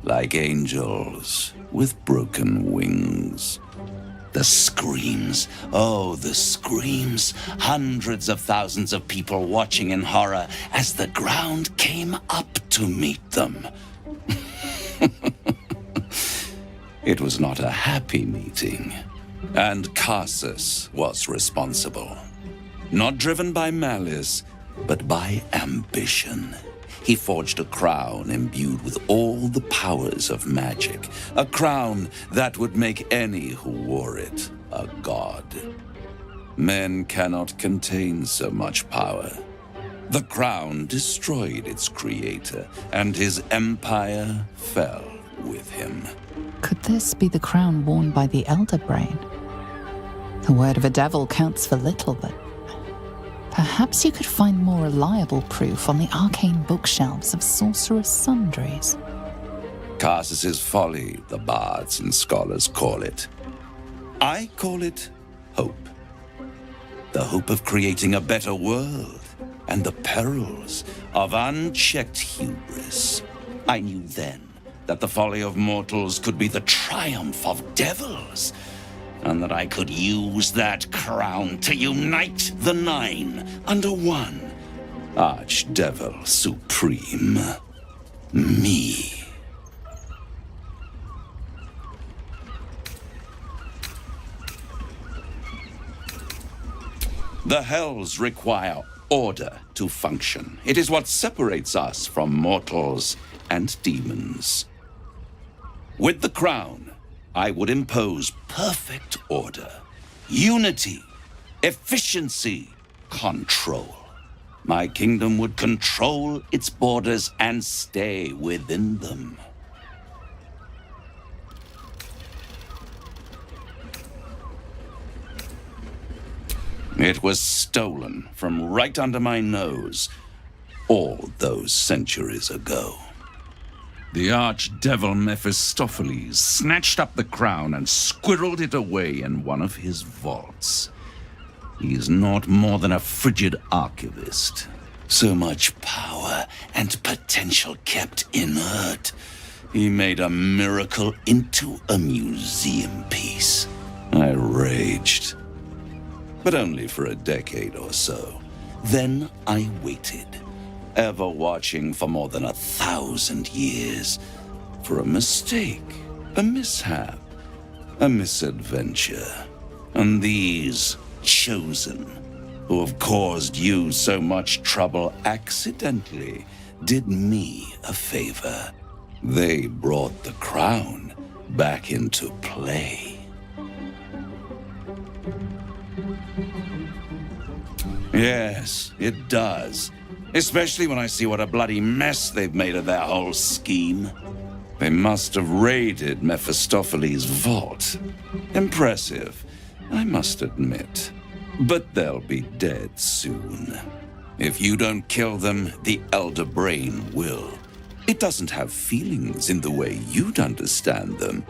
S3: like angels with broken wings. The screams, oh, the screams. Hundreds of thousands of people watching in horror as the ground came up to meet them. It was not a happy meeting, and Karsus was responsible. Not driven by malice, but by ambition. He forged a crown imbued with all the powers of magic. A crown that would make any who wore it a god. Men cannot contain so much power. The crown destroyed its creator, and his empire fell with him.
S1: Could this be the crown worn by the Elder Brain? The word of a devil counts for little, but perhaps you could find more reliable proof on the arcane bookshelves of sorcerer's sundries.
S3: Karsus's folly, the bards and scholars call it. I call it hope. The hope of creating a better world, and the perils of unchecked hubris. I knew then that the folly of mortals could be the triumph of devils, and that I could use that crown to unite the Nine under one Archdevil Supreme. Me. The Hells require order to function. It is what separates us from mortals and demons. With the crown, I would impose perfect order, unity, efficiency, control. My kingdom would control its borders and stay within them. It was stolen from right under my nose all those centuries ago. The archdevil Mephistopheles snatched up the crown and squirreled it away in one of his vaults. He is not more than a frigid archivist. So much power and potential kept inert. He made a miracle into a museum piece. I raged. But only for a decade or so. Then I waited, ever watching for more than 1,000 years, for a mistake, a mishap, a misadventure. And these chosen, who have caused you so much trouble accidentally, did me a favor. They brought the crown back into play. Yes, it does. Especially when I see what a bloody mess they've made of their whole scheme. They must have raided Mephistopheles' vault. Impressive. I must admit. But they'll be dead soon. If you don't kill them, the Elder Brain will. It doesn't have feelings in the way you'd understand them.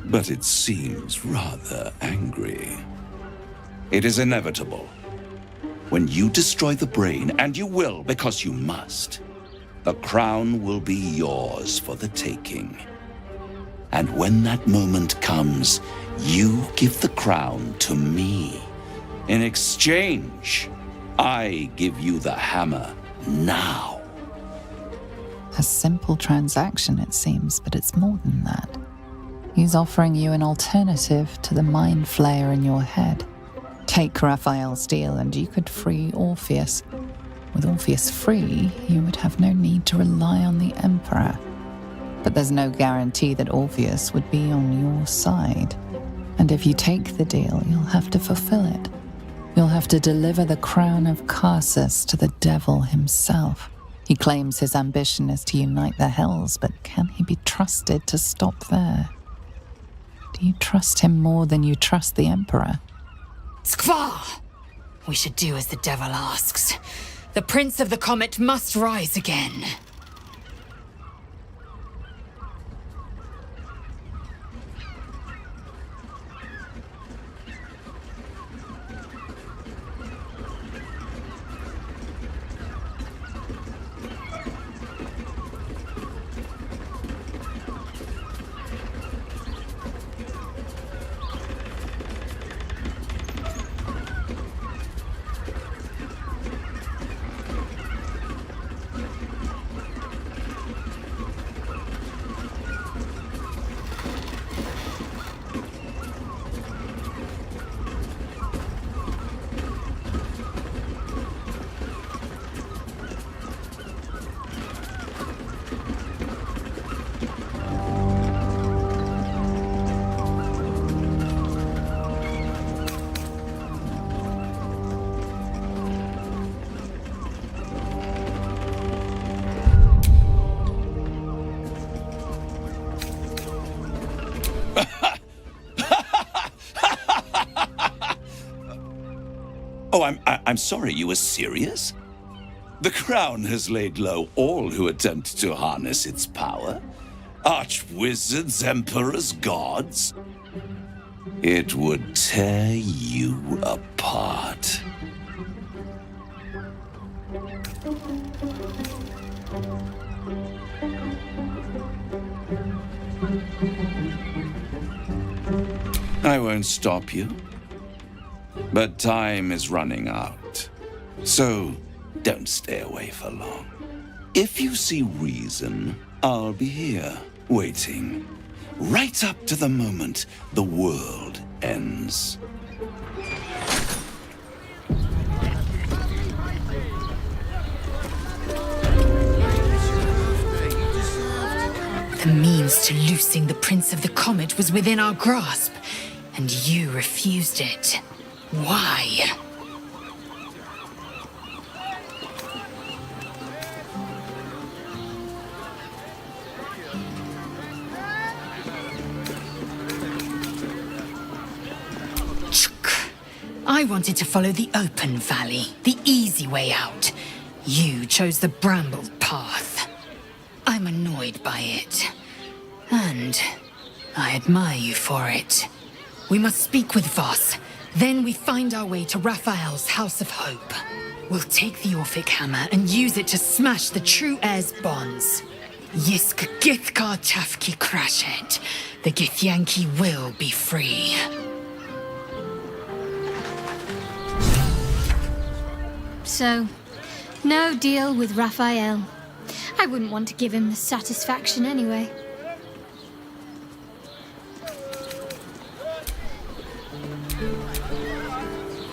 S3: But it seems rather angry. It is inevitable. When you destroy the brain, and you will because you must, the crown will be yours for the taking. And when that moment comes, you give the crown to me. In exchange, I give you the hammer now.
S1: A simple transaction, it seems, but it's more than that. He's offering you an alternative to the mind flayer in your head. Take Raphael's deal and you could free Orpheus. With Orpheus free, you would have no need to rely on the Emperor. But there's no guarantee that Orpheus would be on your side. And if you take the deal, you'll have to fulfill it. You'll have to deliver the crown of Carsus to the devil himself. He claims his ambition is to unite the Hells, but can he be trusted to stop there? Do you trust him more than you trust the Emperor?
S11: Skvar! We should do as the devil asks. The Prince of the Comet must rise again.
S3: Oh, I'm sorry, you were serious? The crown has laid low all who attempt to harness its power. Archwizards, emperors, gods. It would tear you apart. I won't stop you. But time is running out. So don't stay away for long. If you see reason, I'll be here, waiting. Right up to the moment the world ends.
S11: The means to loosing the Prince of the Comet was within our grasp, and you refused it. Why? I wanted to follow the open valley, the easy way out. You chose the brambled path. I'm annoyed by it. And I admire you for it. We must speak with Voss. Then we find our way to Raphael's House of Hope. We'll take the Orphic Hammer and use it to smash the True Heir's bonds. Yisk Githkar Tafki Krashet. The Githyanki will be free.
S14: So, no deal with Raphael. I wouldn't want to give him the satisfaction anyway.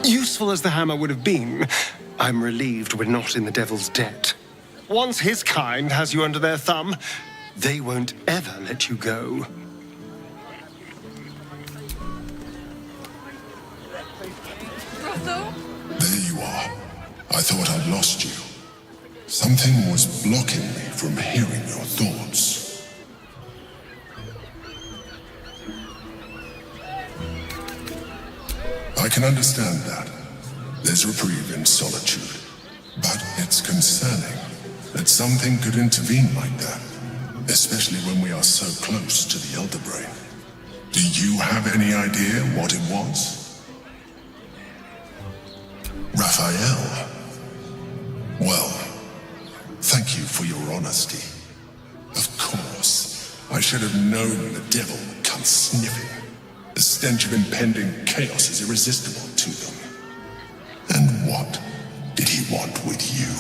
S6: Useful as the hammer would have been, I'm relieved we're not in the devil's debt. Once his kind has you under their thumb, they won't ever let you go.
S20: There you are. I thought I'd lost you. Something was blocking me from hearing your thoughts. can understand that. There's reprieve in solitude. But it's concerning that something could intervene like that, especially when we are so close to the Elder Brain. Do you have any idea what it was? Raphael? Well, thank you for your honesty. Of course, I should have known the devil would come sniffing. The stench of impending chaos is irresistible to them. And what did he want with you?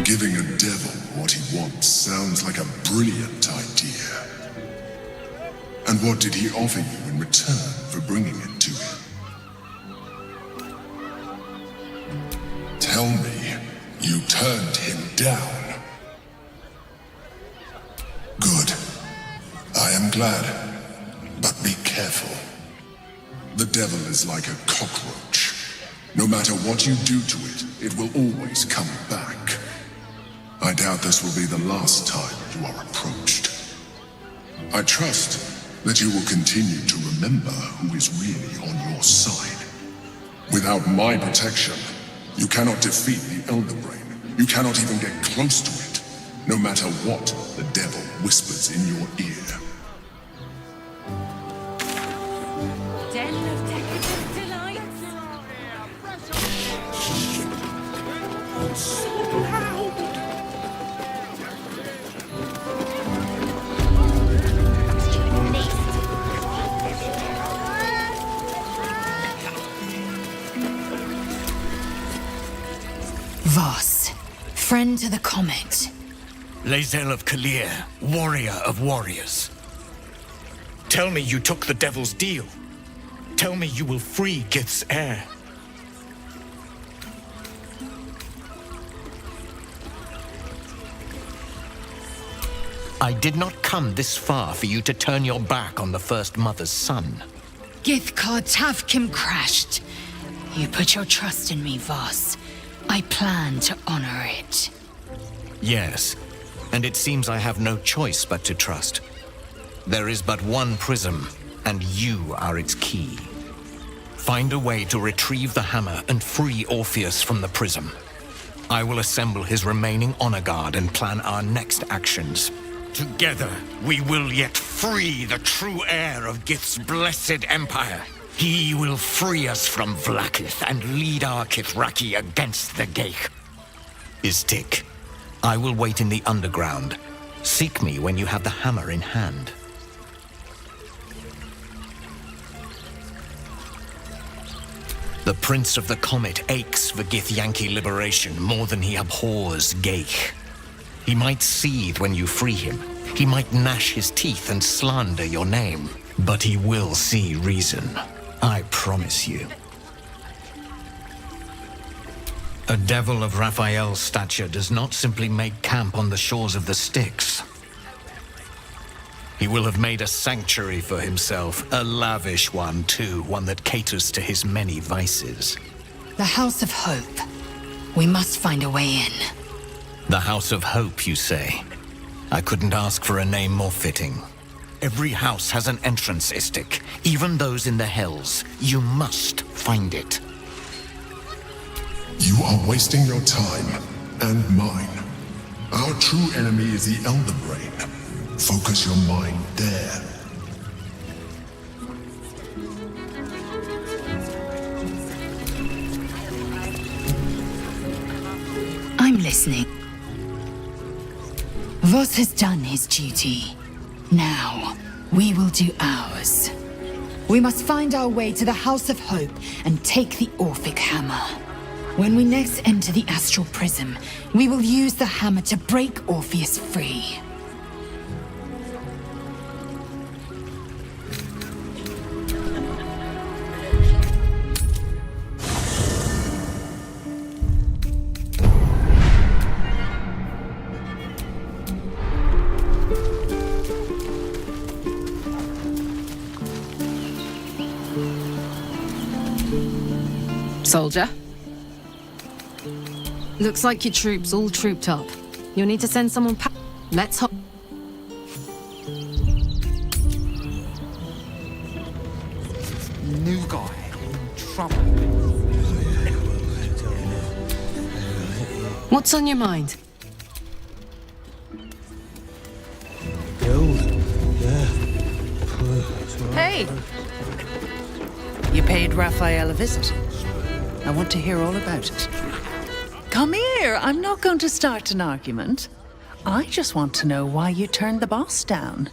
S20: Giving a devil what he wants sounds like a brilliant idea. And what did he offer you in return for bringing it to him? Tell me, you turned him down. Good. I am glad. But be careful. The devil is like a cockroach. No matter what you do to it, it will always come back. I doubt this will be the last time you are approached. I trust that you will continue to remember who is really on your side. Without my protection, you cannot defeat the Elder Brain. You cannot even get close to it, no matter what the devil whispers in your ear.
S10: Den of decadent delights.
S11: Voss, friend to the comet.
S7: Lae'zel of Kalir, warrior of warriors. Tell me you took the devil's deal. Tell me you will free Gith's heir. I did not come this far for you to turn your back on the First Mother's son.
S11: Githkar Tavkim crashed. You put your trust in me, Voss. I plan to honor it.
S7: Yes, and it seems I have no choice but to trust. There is but one prism, and you are its key. Find a way to retrieve the hammer and free Orpheus from the prism. I will assemble his remaining honor guard and plan our next actions. Together, we will yet free the true heir of Gith's blessed empire. He will free us from Vlaakith and lead our Kithraki against the Geich. Istik, I will wait in the underground. Seek me when you have the hammer in hand. The Prince of the Comet aches for Githyanki liberation more than he abhors Geich. He might seethe when you free him. He might gnash his teeth and slander your name. But he will see reason. I promise you. A devil of Raphael's stature does not simply make camp on the shores of the Styx. He will have made a sanctuary for himself, a lavish one too, one that caters to his many vices.
S11: The House of Hope. We must find a way in.
S7: The House of Hope, you say? I couldn't ask for a name more fitting. Every house has an entrance, Istik, even those in the Hells. You must find it.
S20: You are wasting your time, and mine. Our true enemy is the Elder Brain. Focus your mind there.
S11: I'm listening. Voss has done his duty. Now, we will do ours. We must find our way to the House of Hope and take the Orphic Hammer. When we next enter the Astral Prism, we will use the hammer to break Orpheus free.
S19: Soldier? Looks like your troops all trooped up. You'll need to send someone
S15: Let's hope.
S2: New guy in trouble.
S15: What's on your mind?
S17: Hey! You paid Raphael a visit. I want to hear all about it. Come here. I'm not going to start an argument. I just want to know why you turned the boss down.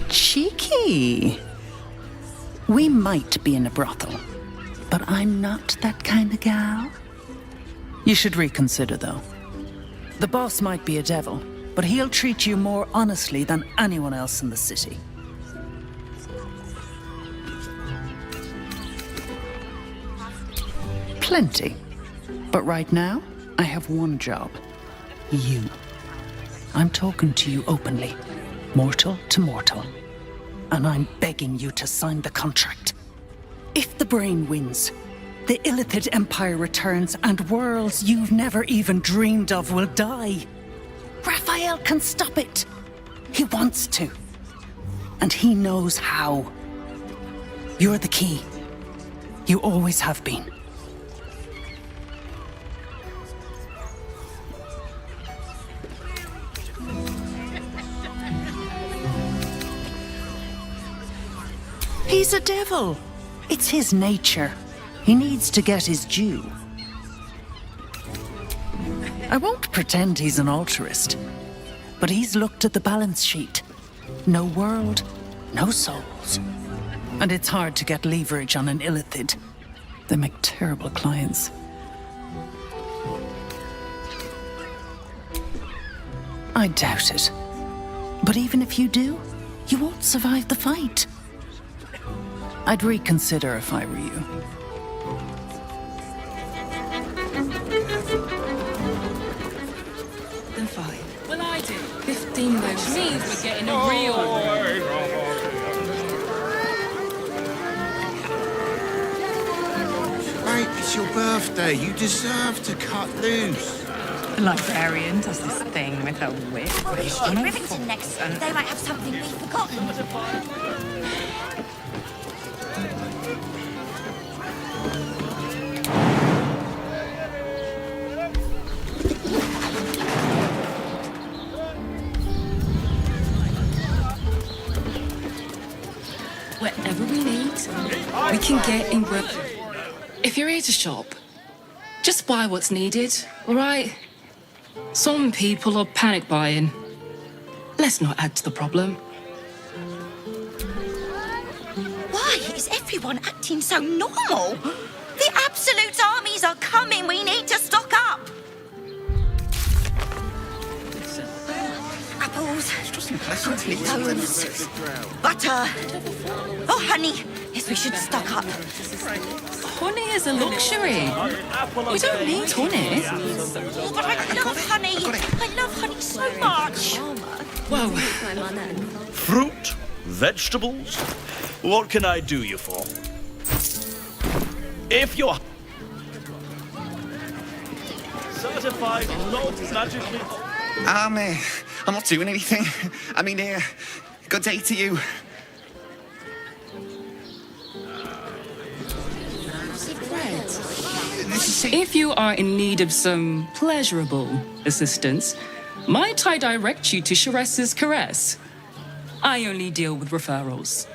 S17: Cheeky. We might be in a brothel, but I'm not that kind of gal. You should reconsider, though. The boss might be a devil, but he'll treat you more honestly than anyone else in the city. Plenty. But right now, I have one job. You. I'm talking to you openly, mortal to mortal. And I'm begging you to sign the contract. If the brain wins, the Illithid Empire returns and worlds you've never even dreamed of will die. Raphael can stop it. He wants to. And he knows how. You're the key. You always have been. He's a devil. It's his nature. He needs to get his due. I won't pretend he's an altruist, but he's looked at the balance sheet. No world, no souls. And it's hard to get leverage on an Illithid. They make terrible clients. I doubt it. But even if you do, you won't survive the fight. I'd reconsider if I were you.
S22: Then fine. Well, I do. 15 though. Which means we're getting a real
S4: Mate, it's your birthday. You deserve to cut loose.
S15: The librarian does this thing with her whip.
S9: Rivington next. They might have something we've forgotten.
S22: Whatever we need, we can get in work. If you're here to shop, just buy what's needed, all right? Some people are panic buying. Let's not add to the problem.
S9: Why is everyone acting so normal? The Absolute armies are coming. We need to stock up. Apples, bones, butter. Oh, honey. Yes, we should stock up.
S22: Honey is a luxury. We don't need honey.
S9: Oh, but I love honey. I love honey so much.
S22: Whoa.
S24: Fruit? Vegetables? What can I do you for? If you're certified, not magically...
S2: I'm not doing anything. I mean, good day to you.
S22: If you are in need of some pleasurable assistance, might I direct you to Sheres's Caress? I only deal with referrals.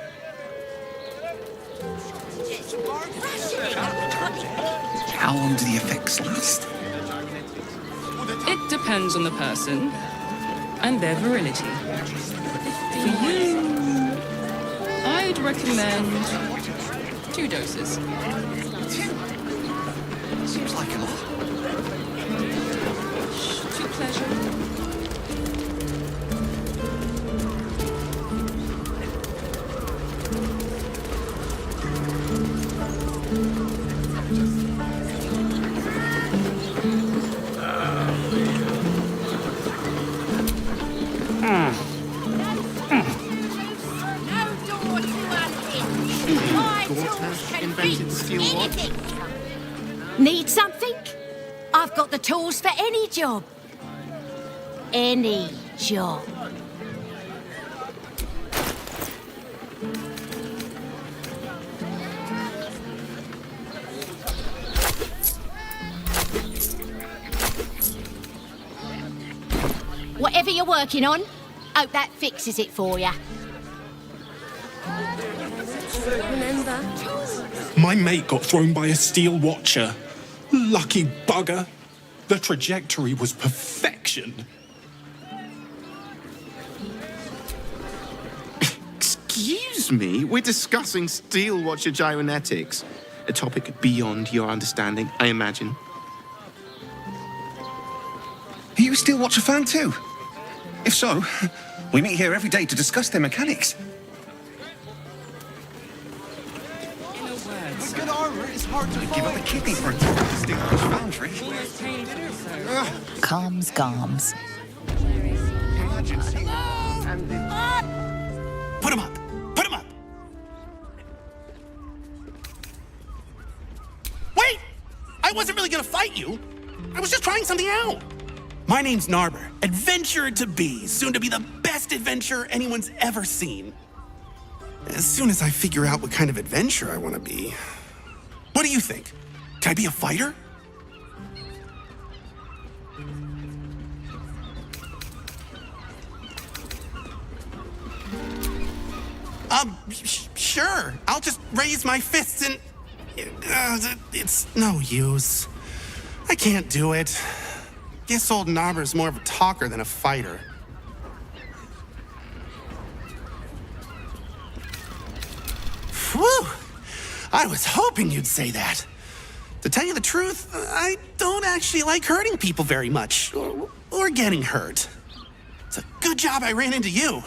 S2: How long do the effects last?
S22: It depends on the person and their virility. For you, I'd recommend 2 doses.
S2: Seems like a lot.
S22: To pleasure.
S9: Invented steel I've got the tools for any job. Any job. Whatever you're working on, hope that fixes it for you.
S5: My mate got thrown by a steel watcher. Lucky bugger. The trajectory was perfection.
S2: Excuse me? We're discussing steel watcher gyrometics. A topic beyond your understanding, I imagine. Are you a steel watcher fan too? If so, we meet here every day to discuss their mechanics.
S8: Good armor is hard to
S2: Give up a kidney for a distinguished foundry.
S1: Calms Garms.
S5: Put him up! Put him up! Wait! I wasn't really gonna fight you. I was just trying something out. My name's Narber, adventurer to be, soon to be the best adventurer anyone's ever seen. As soon as I figure out what kind of adventurer I want to be. What do you think? Can I be a fighter? Sure. I'll just raise my fists and... it's no use. I can't do it. Guess old Narber's more of a talker than a fighter. Whew! I was hoping you'd say that. To tell you the truth, I don't actually like hurting people very much, or getting hurt. It's a good job I ran into you.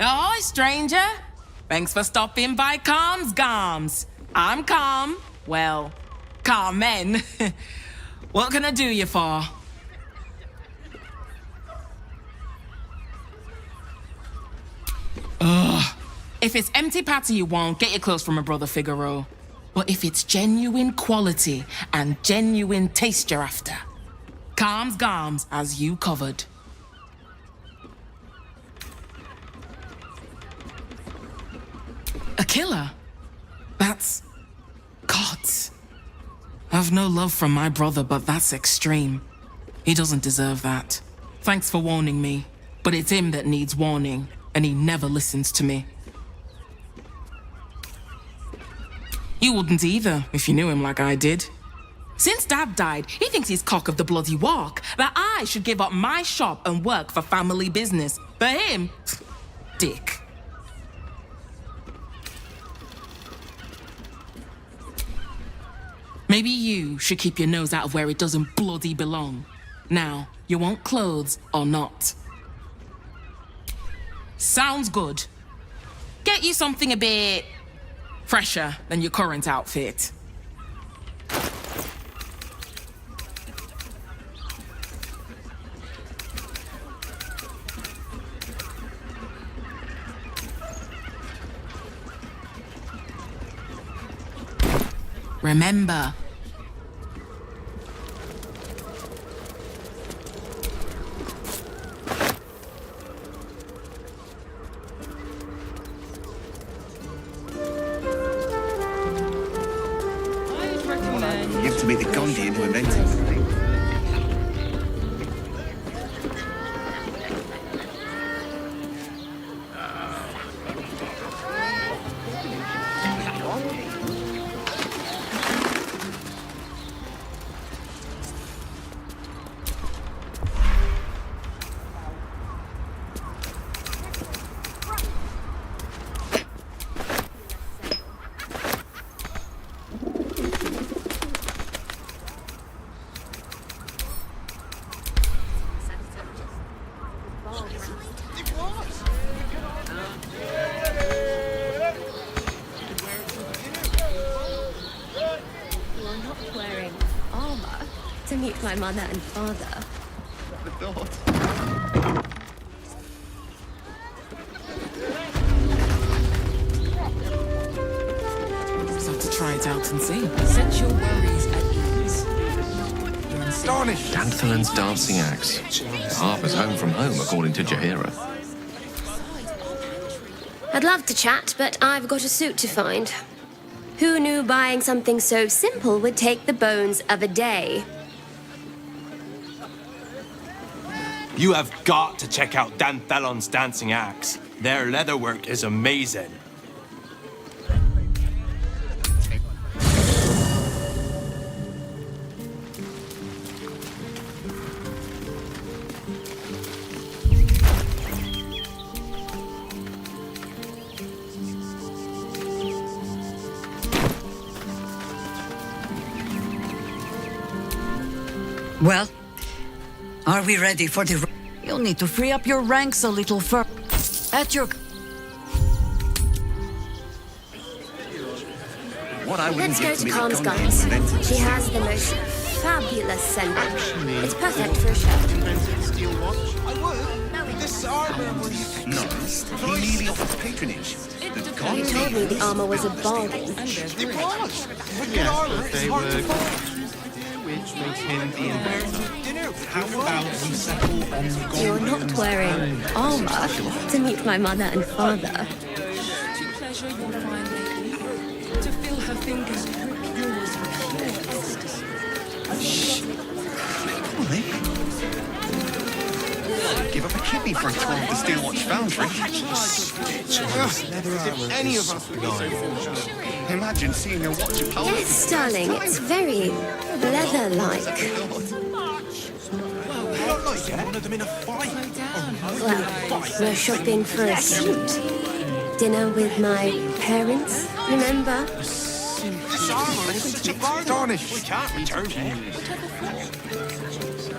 S22: Ahoy, stranger. Thanks for stopping by Calm's Garms. I'm Calm. Well, Carmen. What can I do you for? Ugh. If it's empty patty you want, get your clothes from my brother Figaro. But if it's genuine quality and genuine taste you're after, Calm's Garms has you covered. A killer? That's... gods. I've no love from my brother, but that's extreme. He doesn't deserve that. Thanks for warning me, but it's him that needs warning, and he never listens to me. You wouldn't either, if you knew him like I did. Since Dad died, he thinks he's cock of the bloody walk, that I should give up my shop and work for family business. For him, dick. Maybe you should keep your nose out of where it doesn't bloody belong. Now, you want clothes or not? Sounds good. Get you something a bit fresher than your current outfit. Remember,
S2: You have to be the Gondian who invented it.
S12: You're not wearing armor to meet my mother and father.
S2: So
S8: have to try it out and see.
S22: Set your worries at ease.
S16: Danthalan's dancing axe. Harper's home from home, according to Jaheira.
S12: I'd love to chat, but I've got a suit to find. Who knew buying something so simple would take the bones of a day?
S21: You have got to check out Danthalan's dancing axe. Their leatherwork is amazing.
S23: Well, are we ready for the... You'll need to free up your ranks a little further. At your...
S12: Let's go to Calm's Gardens. She has the most fabulous scent. It's perfect for a show.
S18: This armor was... No, he merely offered patronage.
S12: You told me the armor was a bargain.
S18: It was! But good
S2: Yes,
S18: armor
S2: but
S18: is
S2: they
S18: hard
S2: were...
S18: to find.
S2: Which makes him the inventor.
S18: How about we settle on the
S12: You're not wearing armor to meet my mother and father.
S22: To pleasure your fine lady, to feel her fingers grip yours with
S18: Shh. Ollie. I'd give up a kidney for a tour of the Steelwatch Foundry.
S2: If any of us were going fortunate.
S18: Imagine seeing a watch of Baldur.
S12: Yes, darling, it's very leather-like.
S5: One of them in a fight.
S12: Well, we're shopping for a suit. Dinner with my parents, remember?
S2: Astonished.
S5: We can't return it.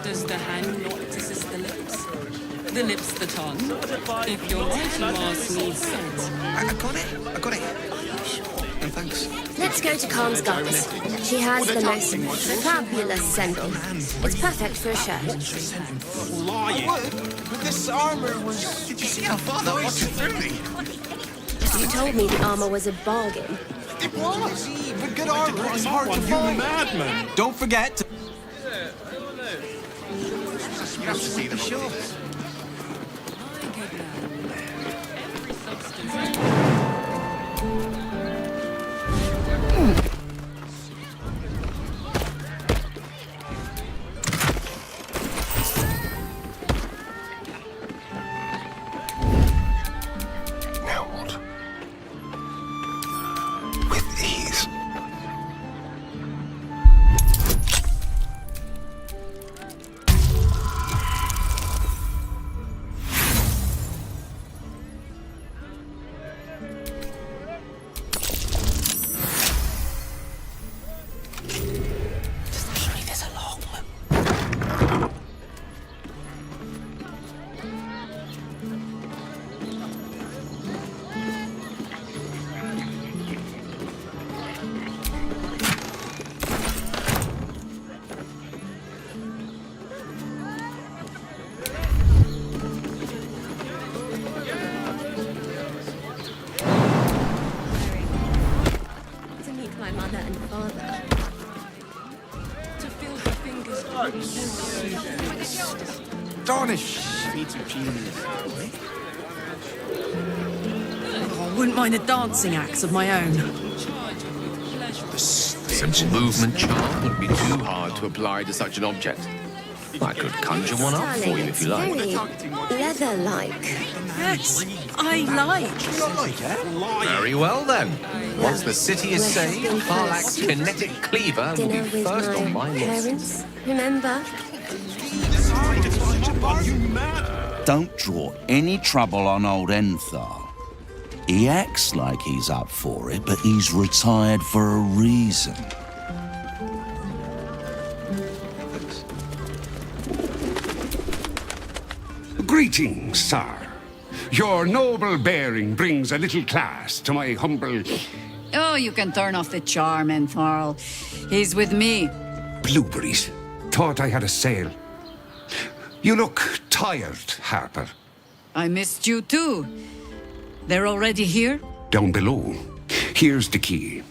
S22: Does the hand not assist the lips? The lips the tongue? If your titty mask needs scent.
S18: I got it. And thanks.
S12: Let's go to Calm's Gardens. She has the most fabulous scent. It's perfect for a shirt.
S18: Lying. But this armor was... Did you see how far that watch threw me?
S12: You told me the armor was a bargain.
S18: It was. But good armor is hard to find.
S5: Madman. Don't forget to...
S18: You have to see the show.
S6: Now what? With ease.
S12: To meet my mother and father.
S22: To feel her fingers grip
S2: Astonished. Feats of genius.
S8: I wouldn't mind a dancing axe of my own.
S16: A simple movement charm would be too hard to apply to such an object. I could conjure one up for you if you like.
S12: Very leather-like.
S8: Yes, I like.
S5: You not like it?
S16: Very well then. Once the city is saved, Harlak's kinetic cleaver will
S12: Dinner
S16: be
S12: with
S16: first on
S12: my
S16: my list.
S12: parents, remember?
S3: Don't draw any trouble on old Enthal. He acts like he's up for it, but he's retired for a reason.
S25: Greetings, sir. Your noble bearing brings a little class to my humble...
S19: Oh, you can turn off the charm, Enthal. He's with me.
S25: Blueberries. Thought I had a sale. You look tired, Harper.
S19: I missed you too. They're already here?
S25: Down below. Here's the key.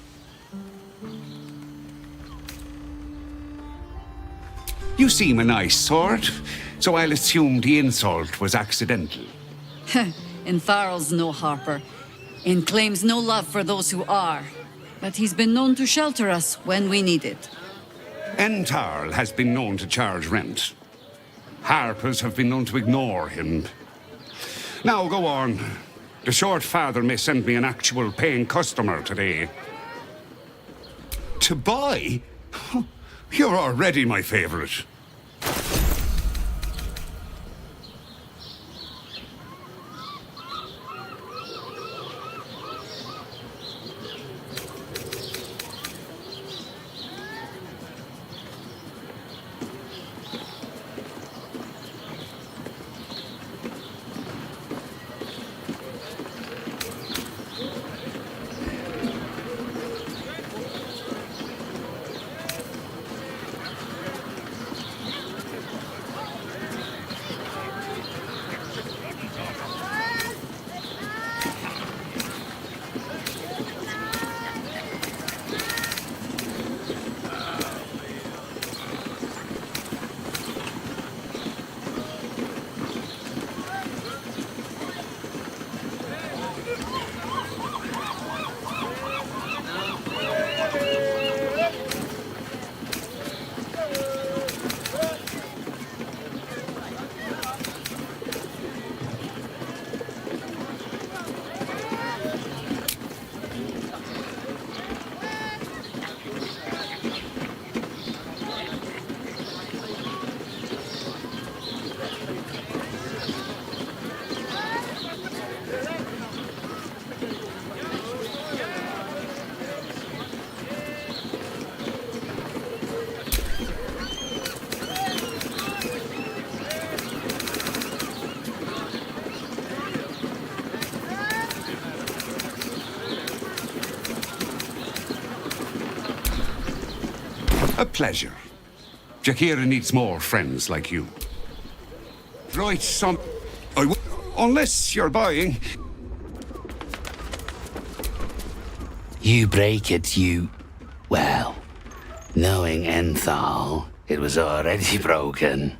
S25: You seem a nice sort, so I'll assume the insult was accidental.
S19: Entharl's no harper, and claims no love for those who are. But he's been known to shelter us when we need it.
S25: Entharl has been known to charge rent. Harpers have been known to ignore him. Now go on. The short father may send me an actual paying customer today. To buy? You're already my favorite. A pleasure. Jakira needs more friends like you. Right, unless you're buying.
S7: You break it, you... Well, knowing Enthal, it was already broken.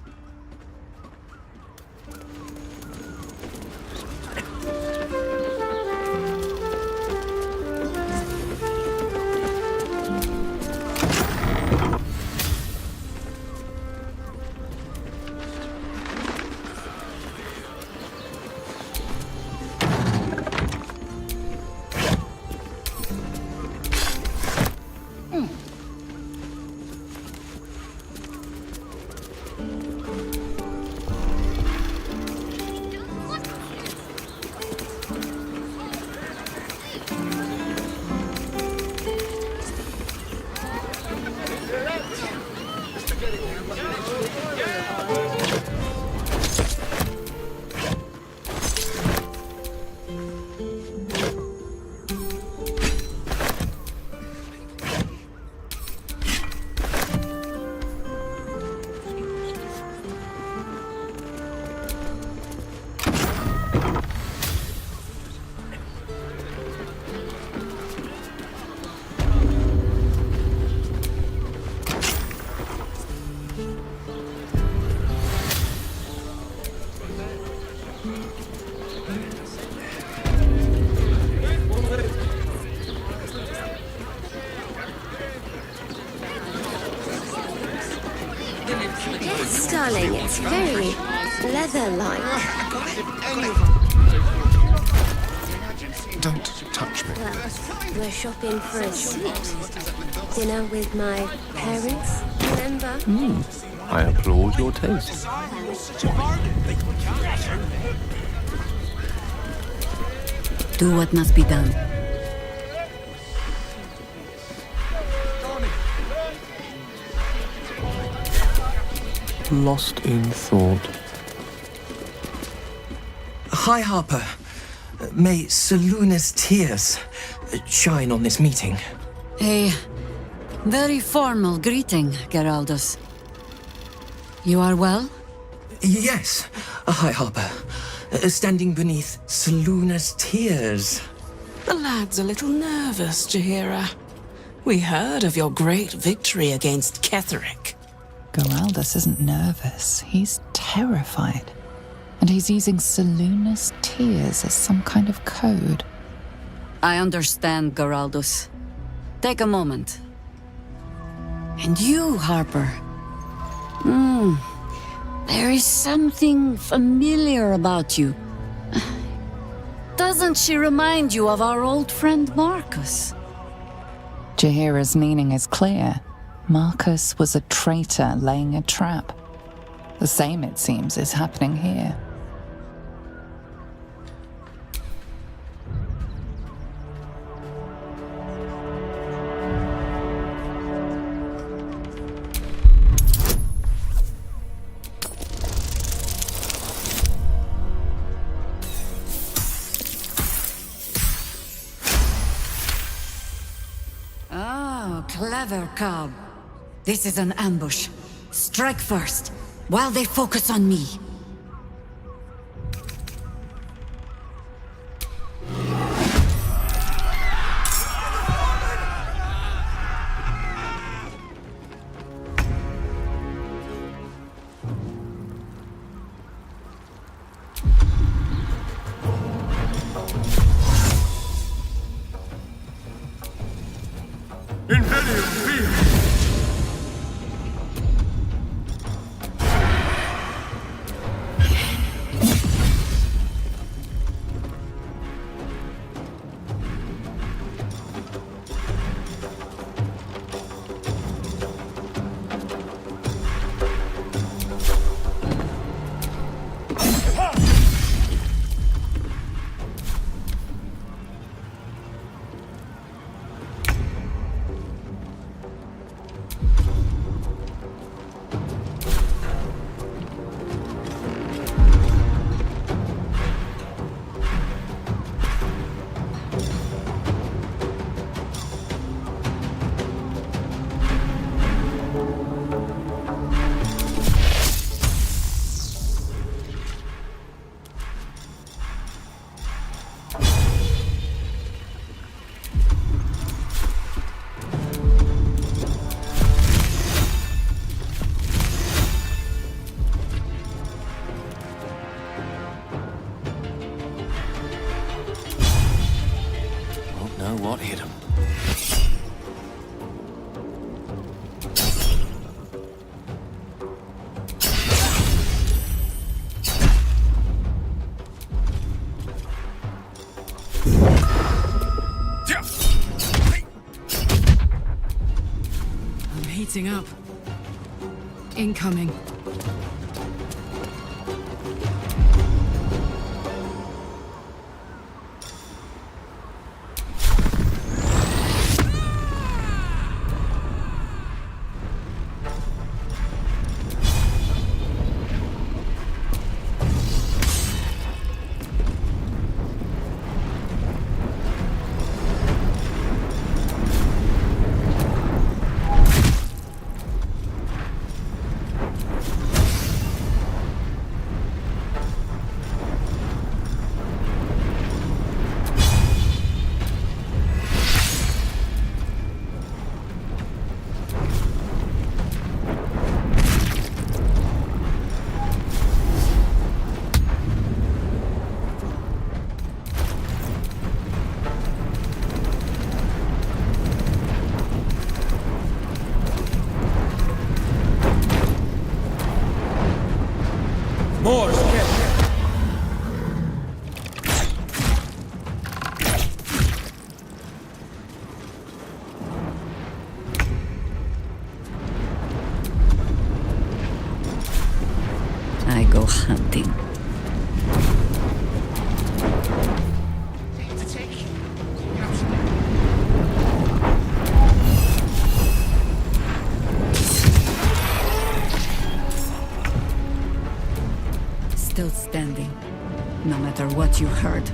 S12: Yes, darling, it's very leather-like.
S6: Don't touch me.
S12: Well, we're shopping for a suit. Dinner with my parents, remember?
S16: I applaud your taste.
S19: Do what must be done.
S16: Lost in thought.
S10: High Harper, may Seluna's tears shine on this meeting.
S19: A very formal greeting, Geraldus. You are well?
S10: Yes, High Harper. Standing beneath Seluna's tears.
S13: The lad's a little nervous, Jaheira. We heard of your great victory against Ketheric.
S1: Geraldus isn't nervous. He's terrified. And he's using Saluna's tears as some kind of code.
S19: I understand, Geraldus. Take a moment. And you, Harper. There is something familiar about you. Doesn't she remind you of our old friend Marcus?
S1: Jahira's meaning is clear. Marcus was a traitor laying a trap. The same, it seems, is happening here.
S19: Clever cub. This is an ambush. Strike first, while they focus on me.
S10: What hit him?
S8: I'm heating up. Incoming.
S10: More skip.
S19: I go hunting. Still standing, no matter what you heard.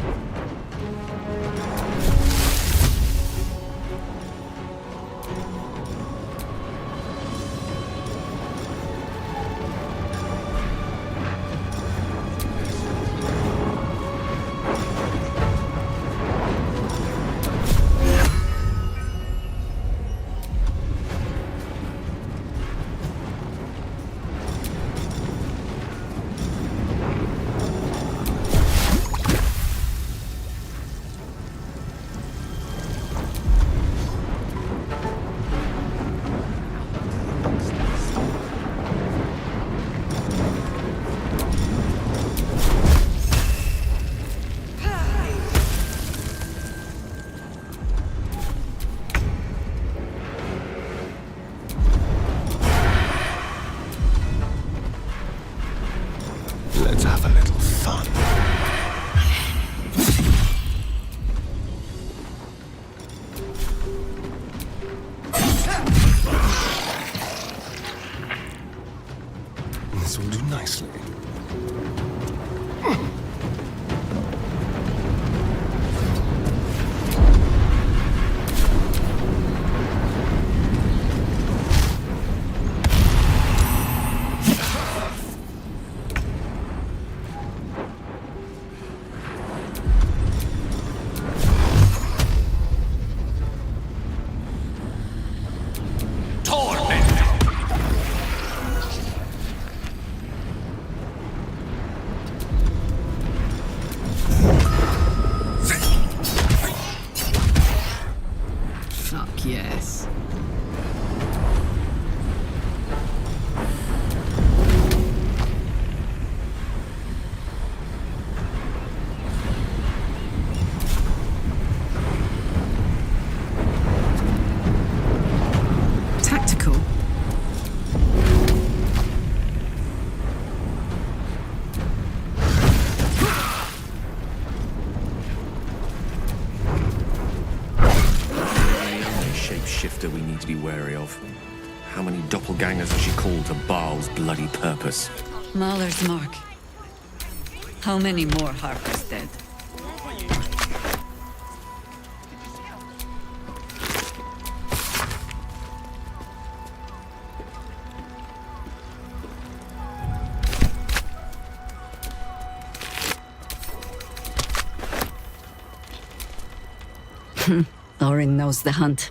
S6: This will do nicely.
S19: Fuck yes.
S8: Tactical.
S16: Shapeshifter we need to be wary of. How many doppelgangers has she called to Baal's bloody purpose?
S19: Mahler's mark. How many more Harper's dead? Lauren knows the hunt.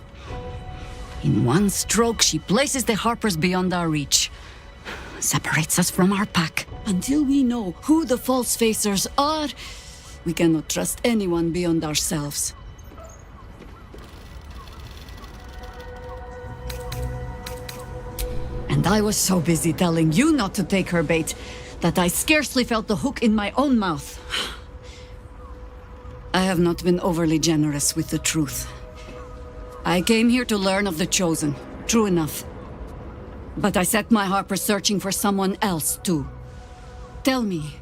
S19: In one stroke, she places the Harpers beyond our reach. Separates us from our pack. Until we know who the false facers are, we cannot trust anyone beyond ourselves. And I was so busy telling you not to take her bait that I scarcely felt the hook in my own mouth. I have not been overly generous with the truth. I came here to learn of the Chosen, true enough. But I set my Harper searching for someone else, too. Tell me,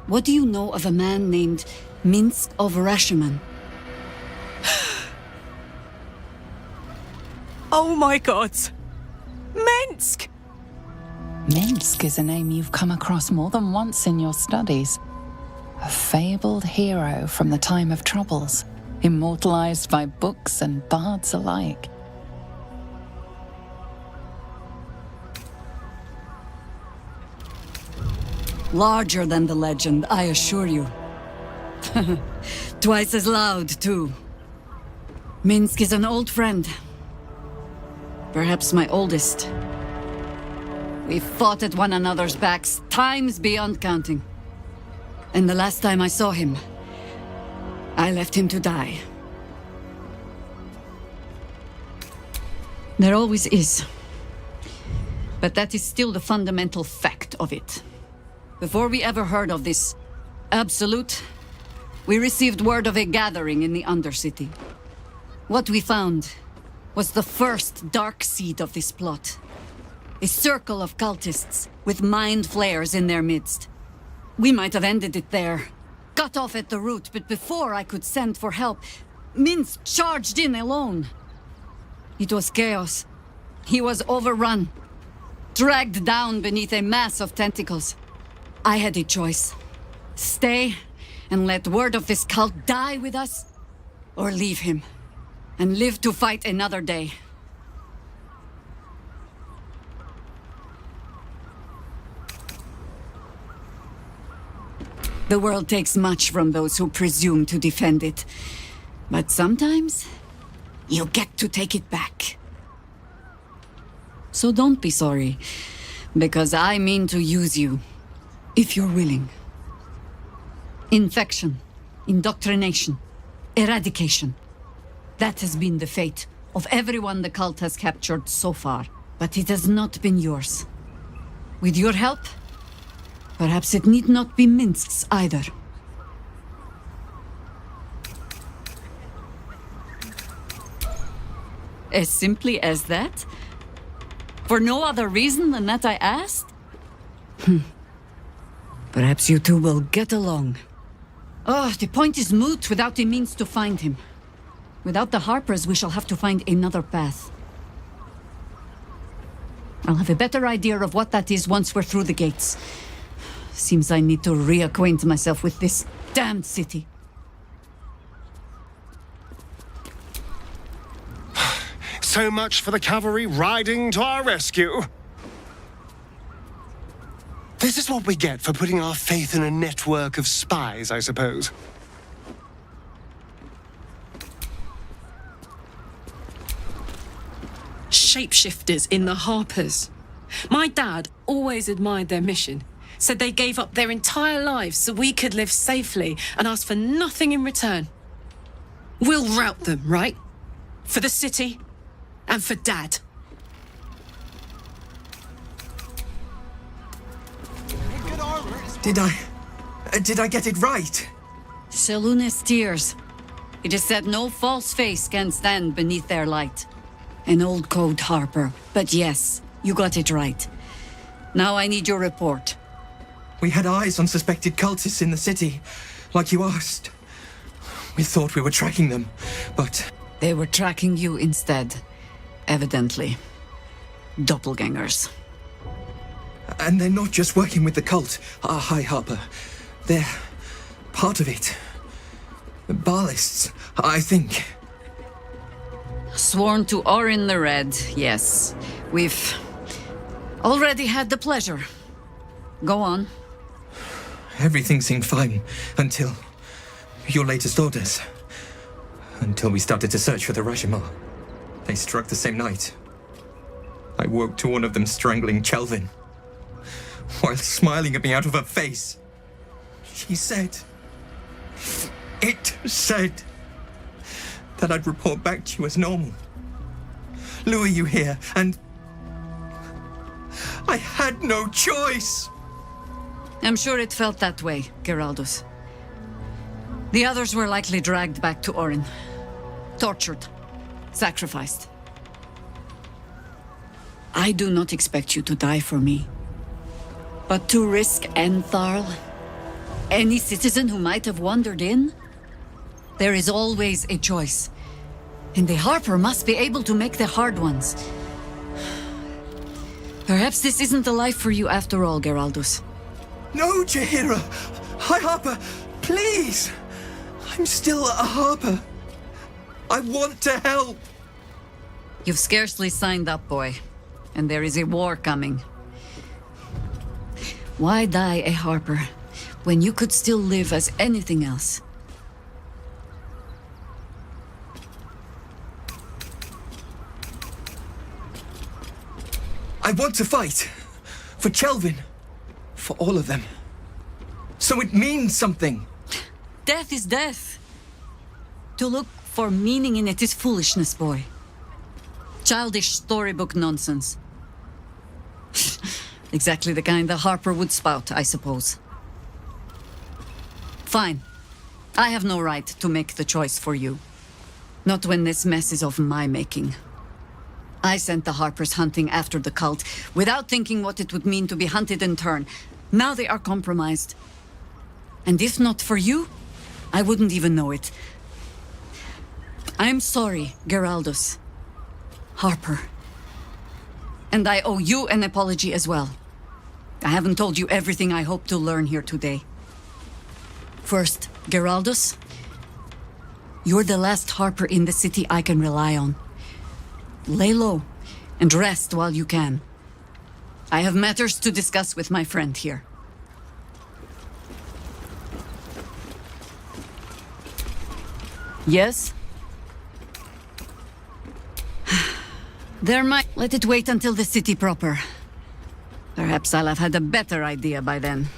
S19: what do you know of a man named Minsk of Rashomon?
S23: Oh my god! Minsk!
S1: Minsk is a name you've come across more than once in your studies. A fabled hero from the time of troubles, immortalized by books and bards alike.
S19: Larger than the legend, I assure you. Twice as loud, too. Minsk is an old friend. Perhaps my oldest. We fought at one another's backs, times beyond counting. And the last time I saw him, I left him to die. There always is. But that is still the fundamental fact of it. Before we ever heard of this Absolute, we received word of a gathering in the Undercity. What we found was the first dark seed of this plot. A circle of cultists with mind flayers in their midst. We might have ended it there, cut off at the root, but before I could send for help, Minsk charged in alone. It was chaos. He was overrun, dragged down beneath a mass of tentacles. I had a choice. Stay and let word of this cult die with us, or leave him and live to fight another day. The world takes much from those who presume to defend it. But sometimes, you get to take it back. So don't be sorry, because I mean to use you, if you're willing. Infection, indoctrination, eradication. That has been the fate of everyone the cult has captured so far. But it has not been yours. With your help, perhaps it need not be Minsk's either. As simply as that? For no other reason than that I asked? Perhaps you two will get along. Oh, the point is moot without the means to find him. Without the Harpers, we shall have to find another path. I'll have a better idea of what that is once we're through the gates. Seems I need to reacquaint myself with this damned city.
S6: So much for the cavalry riding to our rescue. This is what we get for putting our faith in a network of spies, I suppose.
S8: Shapeshifters in the Harpers. My dad always admired their mission. Said they gave up their entire lives so we could live safely and ask for nothing in return. We'll rout them, right? For the city and for Dad.
S10: Did I get it right?
S19: Seluna's tears. It is said no false face can stand beneath their light. An old code, Harper. But yes, you got it right. Now I need your report.
S10: We had eyes on suspected cultists in the city, like you asked. We thought we were tracking them, but...
S19: They were tracking you instead, evidently. Doppelgangers.
S10: And they're not just working with the cult, High Harper. They're part of it. Ballists, I think.
S19: Sworn to Orin the Red, yes. We've already had the pleasure. Go on.
S10: Everything seemed fine until your latest orders. Until we started to search for the Rashomon. They struck the same night. I woke to one of them strangling Chelvin, while smiling at me out of her face. She said... It said... that I'd report back to you as normal. Lure you here, and... I had no choice!
S19: I'm sure it felt that way, Geraldus. The others were likely dragged back to Orin. Tortured. Sacrificed. I do not expect you to die for me. But to risk Entharl, any citizen who might have wandered in, there is always a choice. And the Harper must be able to make the hard ones. Perhaps this isn't the life for you after all, Geraldus.
S10: No, Jaheira! High Harper, please! I'm still a Harper. I want to help.
S19: You've scarcely signed up, boy. And there is a war coming. Why die a Harper when you could still live as anything else?
S10: I want to fight. For Chelvin. For all of them. So it means something.
S19: Death is death. To look for meaning in it is foolishness, boy. Childish storybook nonsense. Exactly the kind the Harper would spout, I suppose. Fine. I have no right to make the choice for you. Not when this mess is of my making. I sent the Harpers hunting after the cult, without thinking what it would mean to be hunted in turn. Now they are compromised. And if not for you, I wouldn't even know it. I'm sorry, Geraldus. Harper. And I owe you an apology as well. I haven't told you everything I hope to learn here today. First, Geraldus, you're the last Harper in the city I can rely on. Lay low and rest while you can. I have matters to discuss with my friend here. Yes? There might... Let it wait until the city proper. Perhaps I'll have had a better idea by then.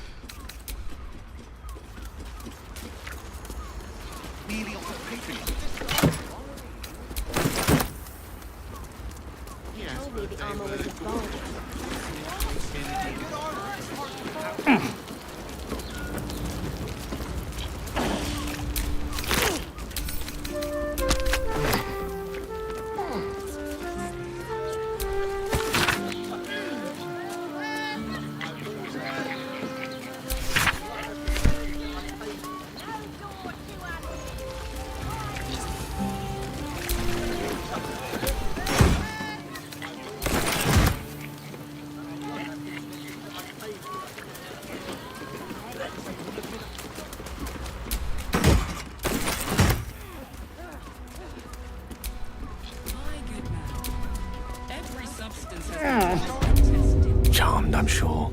S16: Charmed, I'm sure.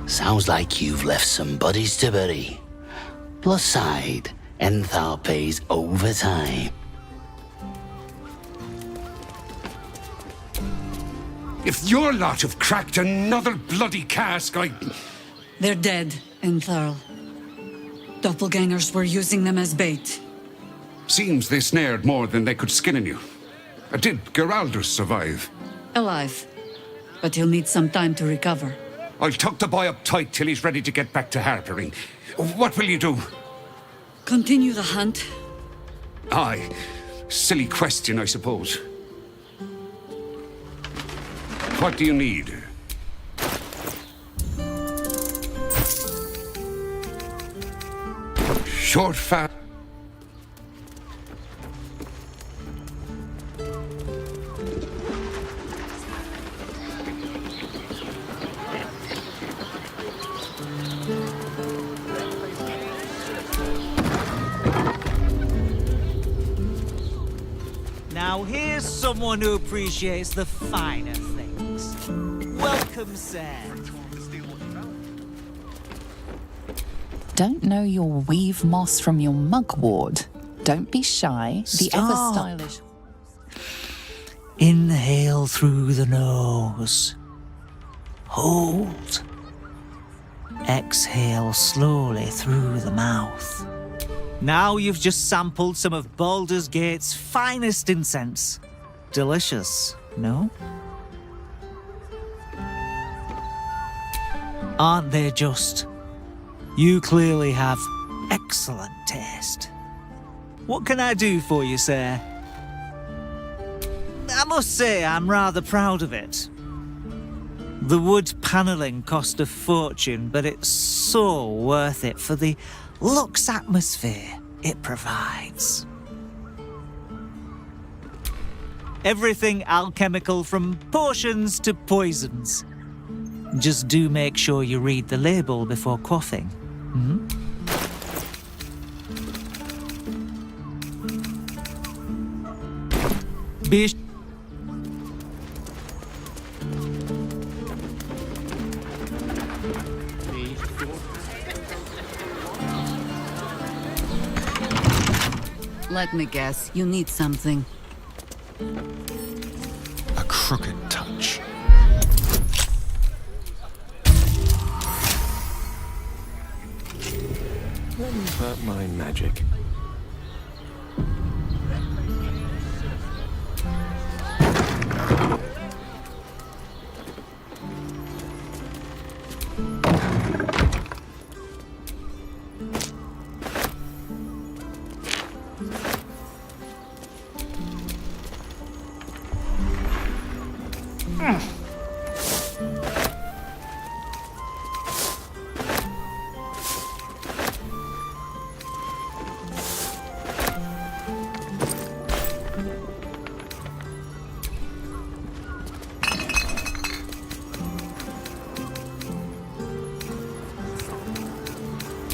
S7: Sounds like you've left some buddies to bury. Plus side, Enthar pays overtime.
S25: If your lot have cracked another bloody cask,
S19: They're dead, Entharl. Doppelgangers were using them as bait.
S25: Seems they snared more than they could skin in you. Did Geraldus survive?
S19: Alive. But he'll need some time to recover.
S25: I'll tuck the boy up tight till he's ready to get back to harpering. What will you do?
S19: Continue the hunt.
S25: Aye. Silly question, I suppose. What do you need? Short, fat.
S4: Now here's someone who appreciates the finer things. Welcome, sir.
S1: Don't know your weave moss from your mugwort. Don't be shy. The ever
S4: Stop.
S1: stylish.
S4: Inhale through the nose. Hold. Exhale slowly through the mouth. Now you've just sampled some of Baldur's Gate's finest incense. Delicious, no? Aren't they just? You clearly have excellent taste. What can I do for you, sir? I must say I'm rather proud of it. The wood panelling cost a fortune, but it's so worth it for the luxe atmosphere it provides. Everything alchemical from potions to poisons. Just do make sure you read the label before quaffing. Be
S19: Let me guess, you need something.
S6: A crooked touch.
S16: Let me put my magic.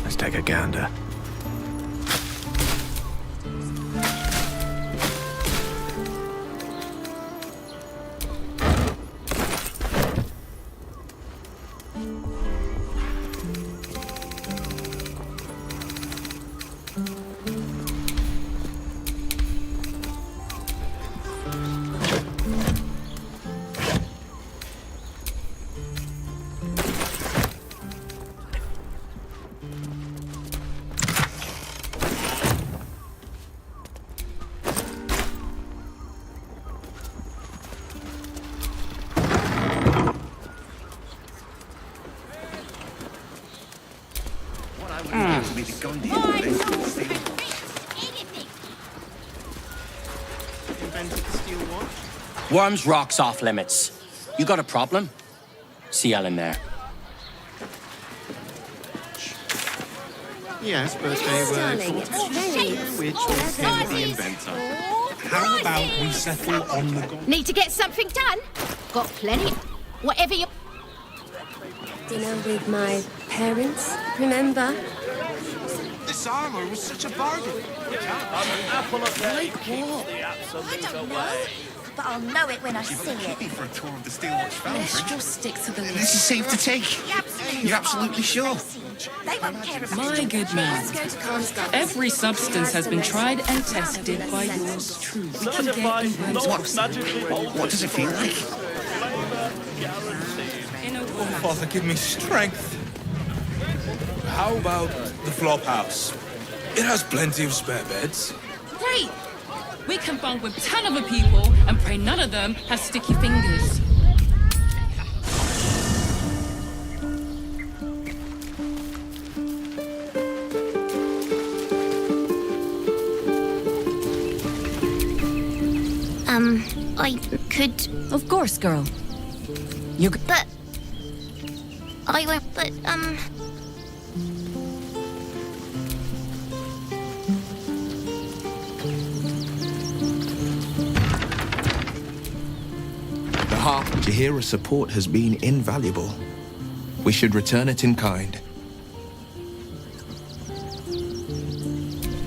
S16: Let's take a gander.
S11: Wyrm's rock's off limits. You got a problem? See Ellen there.
S2: Yes, birthday word. Which was him, the inventor.
S5: How about we settle on the...
S12: Need to get something done? Got plenty. Whatever you... Dinner with my parents, remember?
S21: This armor was such a bargain.
S9: Like what? I don't know, but I'll know it when I see it.
S2: For a tour of the Steelwatch Foundry.
S22: Let's just stick to the list.
S2: This is safe to take. You're absolutely sure?
S9: They won't care about
S22: My good man, every substance has been tried and tested by yours truly. We can get in
S2: What does it feel like?
S21: Oh, Father, give me strength. How about the flop house? It has plenty of spare beds.
S22: Great! We can bunk with 10 other people and pray none of them have sticky fingers.
S9: I could...
S19: Of course, girl.
S9: But... I won't... But,
S14: The harp to hear a support has been invaluable. We should return it in kind.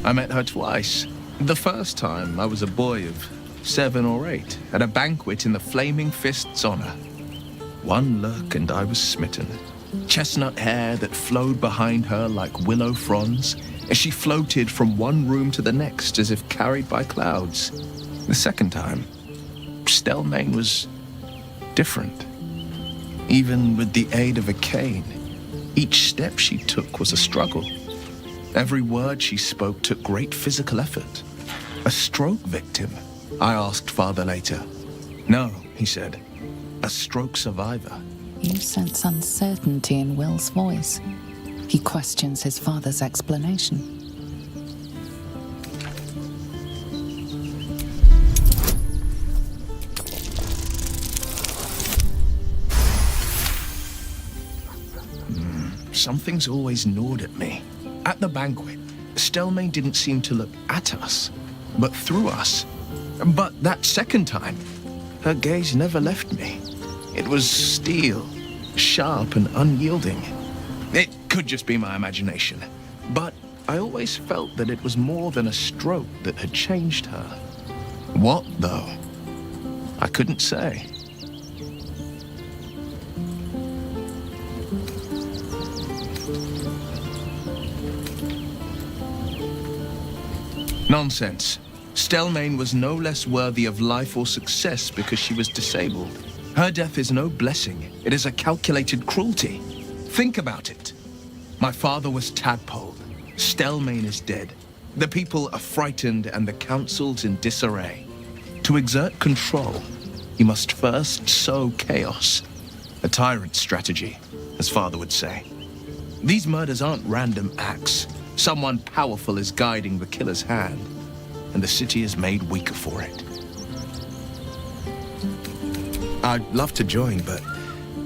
S14: I met her twice. The first time I was a boy of 7 or 8 at a banquet in the Flaming Fist's honor. One look and I was smitten. Chestnut hair that flowed behind her like willow fronds as she floated from one room to the next as if carried by clouds. The second time, Stelmane was different. Even with the aid of a cane, each step she took was a struggle. Every word she spoke took great physical effort. A stroke victim? I asked Father later. No, he said. A stroke survivor.
S1: You sense uncertainty in Will's voice. He questions his father's explanation.
S14: Something's always gnawed at me. At the banquet, Stelmane didn't seem to look at us, but through us. But that second time, her gaze never left me. It was steel, sharp and unyielding. It could just be my imagination, but I always felt that it was more than a stroke that had changed her. What, though? I couldn't say. Nonsense. Stelmane was no less worthy of life or success because she was disabled. Her death is no blessing. It is a calculated cruelty. Think about it. My father was tadpoled. Stelmane is dead. The people are frightened and the council's in disarray. To exert control, you must first sow chaos. A tyrant's strategy, as Father would say. These murders aren't random acts. Someone powerful is guiding the killer's hand, and the city is made weaker for it. I'd love to join, but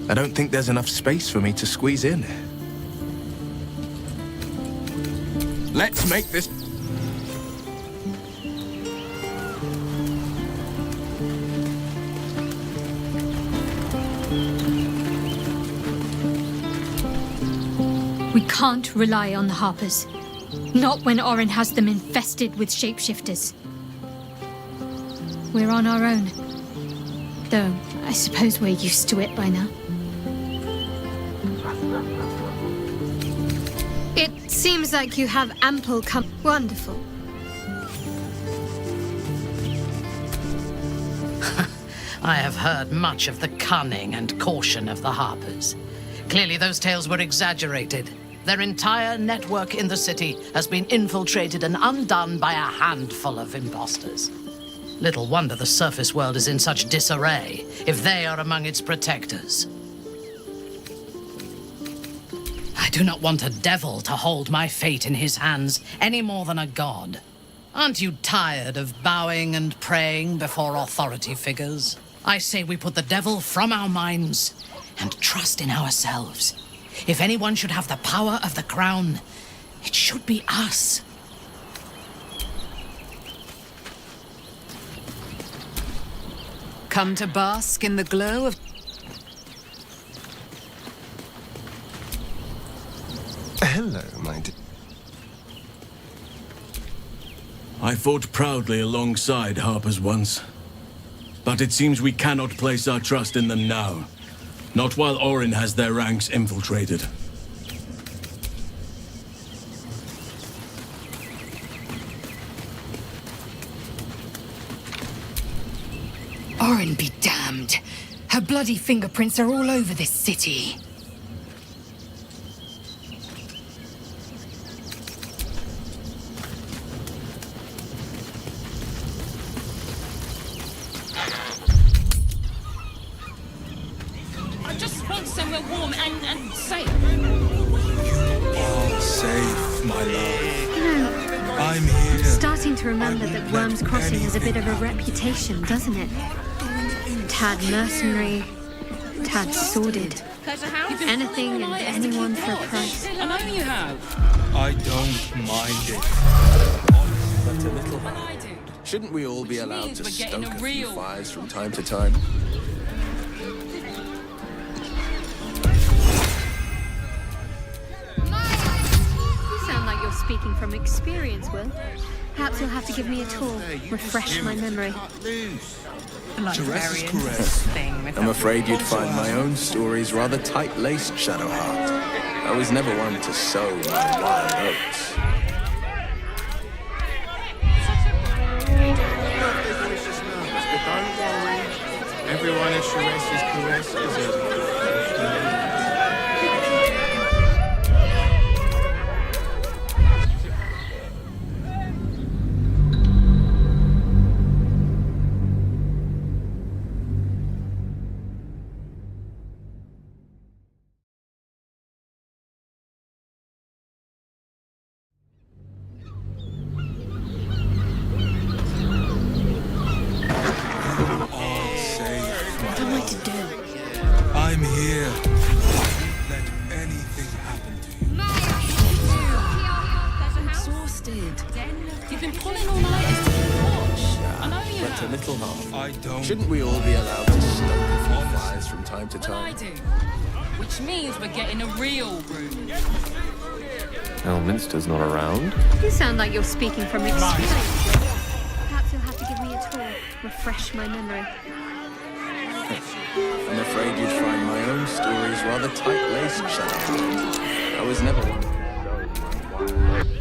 S14: I don't think there's enough space for me to squeeze in. Let's make this...
S15: We can't rely on the Harpers. Not when Orin has them infested with shapeshifters. We're on our own. Though, I suppose we're used to it by now. It seems like you have ample Wonderful.
S17: I have heard much of the cunning and caution of the Harpers. Clearly those tales were exaggerated. Their entire network in the city has been infiltrated and undone by a handful of imposters. Little wonder the surface world is in such disarray, if they are among its protectors. I do not want a devil to hold my fate in his hands any more than a god. Aren't you tired of bowing and praying before authority figures? I say we put the devil from our minds and trust in ourselves. If anyone should have the power of the crown, it should be us.
S19: Come to bask in the glow of...
S6: Hello, my dear.
S3: I fought proudly alongside Harpers once. But it seems we cannot place our trust in them now. Not while Orin has their ranks infiltrated.
S13: Orin be damned. Her bloody fingerprints are all over this city.
S22: I just want somewhere warm and safe.
S21: All safe, my love.
S15: You know,
S21: I'm here.
S15: starting to remember that Wyrm's Crossing has a bit of a reputation, doesn't it? Tad mercenary, tad sordid. Anything and anyone for a price.
S22: I know you have.
S21: I don't mind it.
S16: But a little. Shouldn't we all be allowed to stoke a few fires from time to time?
S15: You sound like you're speaking from experience, Will. Perhaps you'll have to give me a tour, refresh my memory.
S16: I'm afraid you'd find my own stories rather tight-laced, Shadowheart. I was never one to sow my wild oats.
S2: Everyone at Sharess's caress is
S21: I'm here. Let anything happen to you.
S22: I'm exhausted. You've been pulling all nighters to keep watch. I know you
S16: But a
S22: have.
S16: little half.
S21: I don't.
S16: Shouldn't we all be allowed to stoke a few fires from time to
S22: Well, I
S16: time?
S22: do. Which means we're getting a real room.
S18: Elminster's not around.
S15: You sound like you're speaking from experience. Perhaps you'll have to give me a tour, refresh my memory.
S16: I'm afraid you'd find my own stories rather tight-laced, Shadowheart. I was never one to sow my wild oats.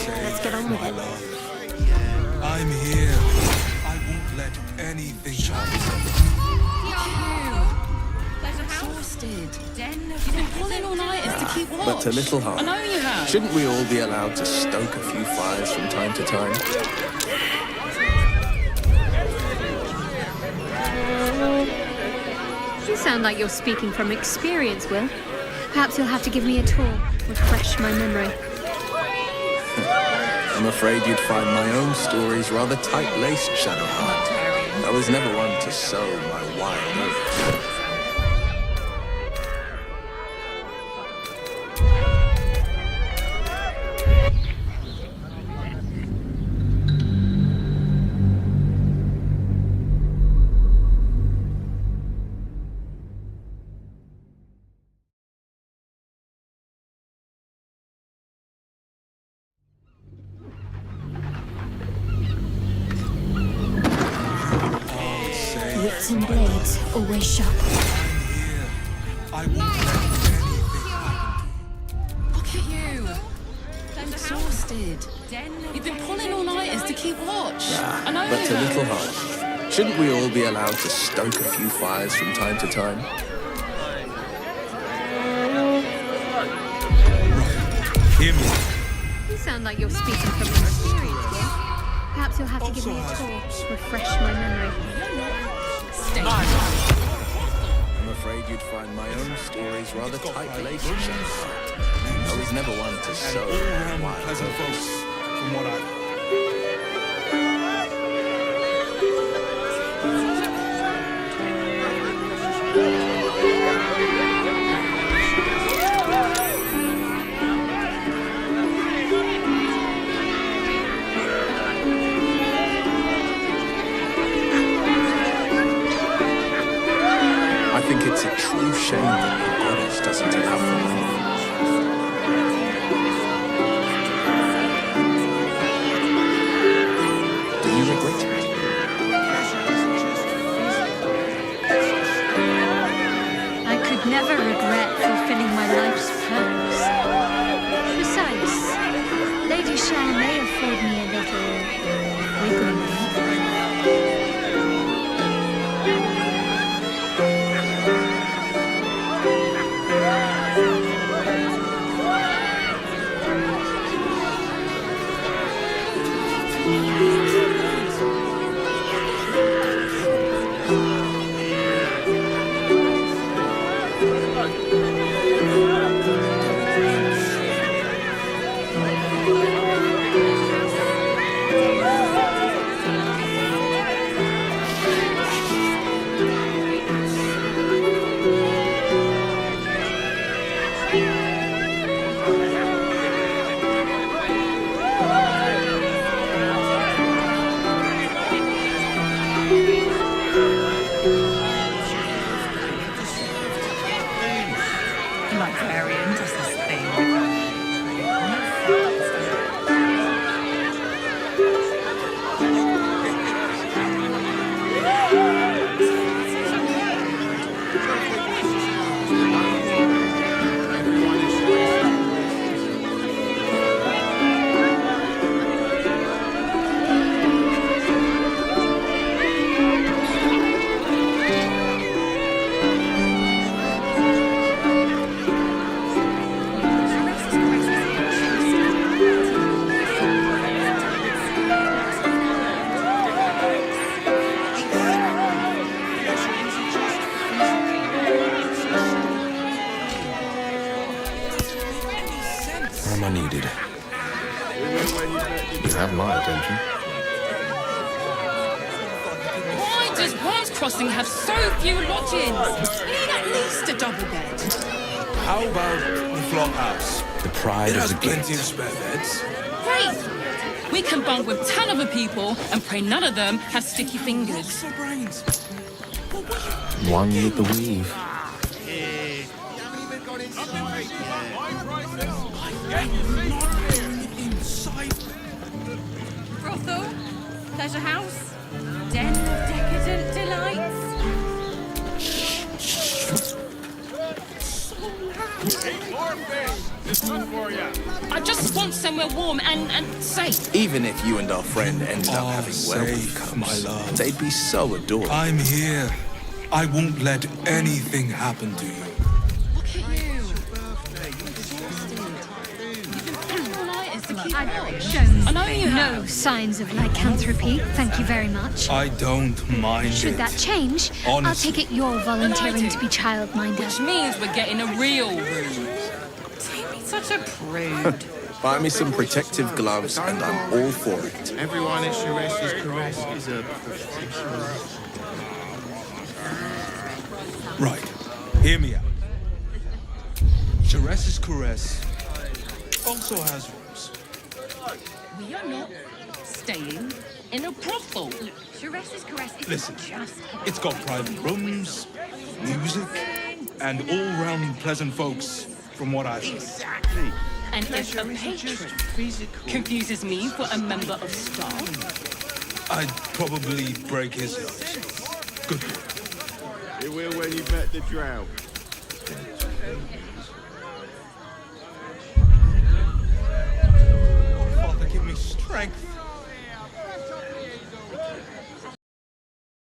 S15: Let's get on with it.
S21: I'm here. I won't let anything happen.
S22: Exhausted. You've been pulling all nighters to keep watch.
S16: But a little half.
S22: I know you have.
S16: Shouldn't we all be allowed to stoke a few fires from time to time?
S15: You sound like you're speaking from experience, Will. Perhaps you'll have to give me a tour, refresh my memory.
S16: I'm afraid you'd find my own stories rather tight-laced, Shadowheart. I was never one to sow my wild oats.
S15: Wits and blades, always sharp.
S21: I won't let anything happen.
S22: Look at you. Exhausted. You've been pulling all nighters to keep watch. I know
S16: But
S22: you
S16: a
S22: have.
S16: little harsh. Shouldn't we all be allowed to stoke a few fires from time to time?
S21: Hear me.
S15: You sound like you're speaking from experience, Will. Perhaps you'll have to give me a tour, refresh my memory.
S16: I'm afraid you'd find my own stories rather tight-laced, Shadowheart. I was never one to sow my wild
S21: Pleasant folks,
S16: oats.
S21: from what I've... think it's a true shame that the goddess doesn't allow for love. Do you regret it?
S15: I could never regret fulfilling my life's purpose. Besides, Lady Shell may afford me a little wiggle room.
S8: Librarian does this thing.
S21: Am I needed? You have my attention.
S22: Why does Wyrm's Crossing have so few lodgings? We need at least a double bed.
S21: How about the flop house? The pride of the gate. Plenty of spare beds.
S22: Great! We can bunk with 10 other people and pray none of them have sticky fingers.
S14: One with the weave.
S18: Brothel, pleasure house, den of decadent delights.
S22: I just want somewhere warm and safe.
S21: Even if you and our friend ended up having werewolf cubs, my love, they'd be so adorable. I'm here. I won't let anything happen to you.
S22: Look at you.
S15: I've shown
S22: I know you
S15: no
S22: have.
S15: signs of lycanthropy, thank you very much.
S21: I don't mind
S15: Should
S21: it.
S15: that change,
S21: Honestly.
S15: I'll take it you're volunteering to be childminder.
S22: Which means we're getting a real room.
S18: Such a prude.
S14: Buy me some protective gloves and I'm all for it.
S2: Everyone at Sharesh's Caress is a...
S21: Right. Hear me out. Sharesh's Caress also has rooms.
S22: We are not staying in a brothel.
S18: Sharesh's Caress is
S21: Listen,
S18: just...
S21: it's got private rooms, music, and all-round pleasant folks, from what I've heard.
S2: Exactly.
S22: And if a patron confuses me for a member of staff,
S21: I'd probably break his nose. Good.
S2: It will when you bet the drought.
S21: Father, give me strength.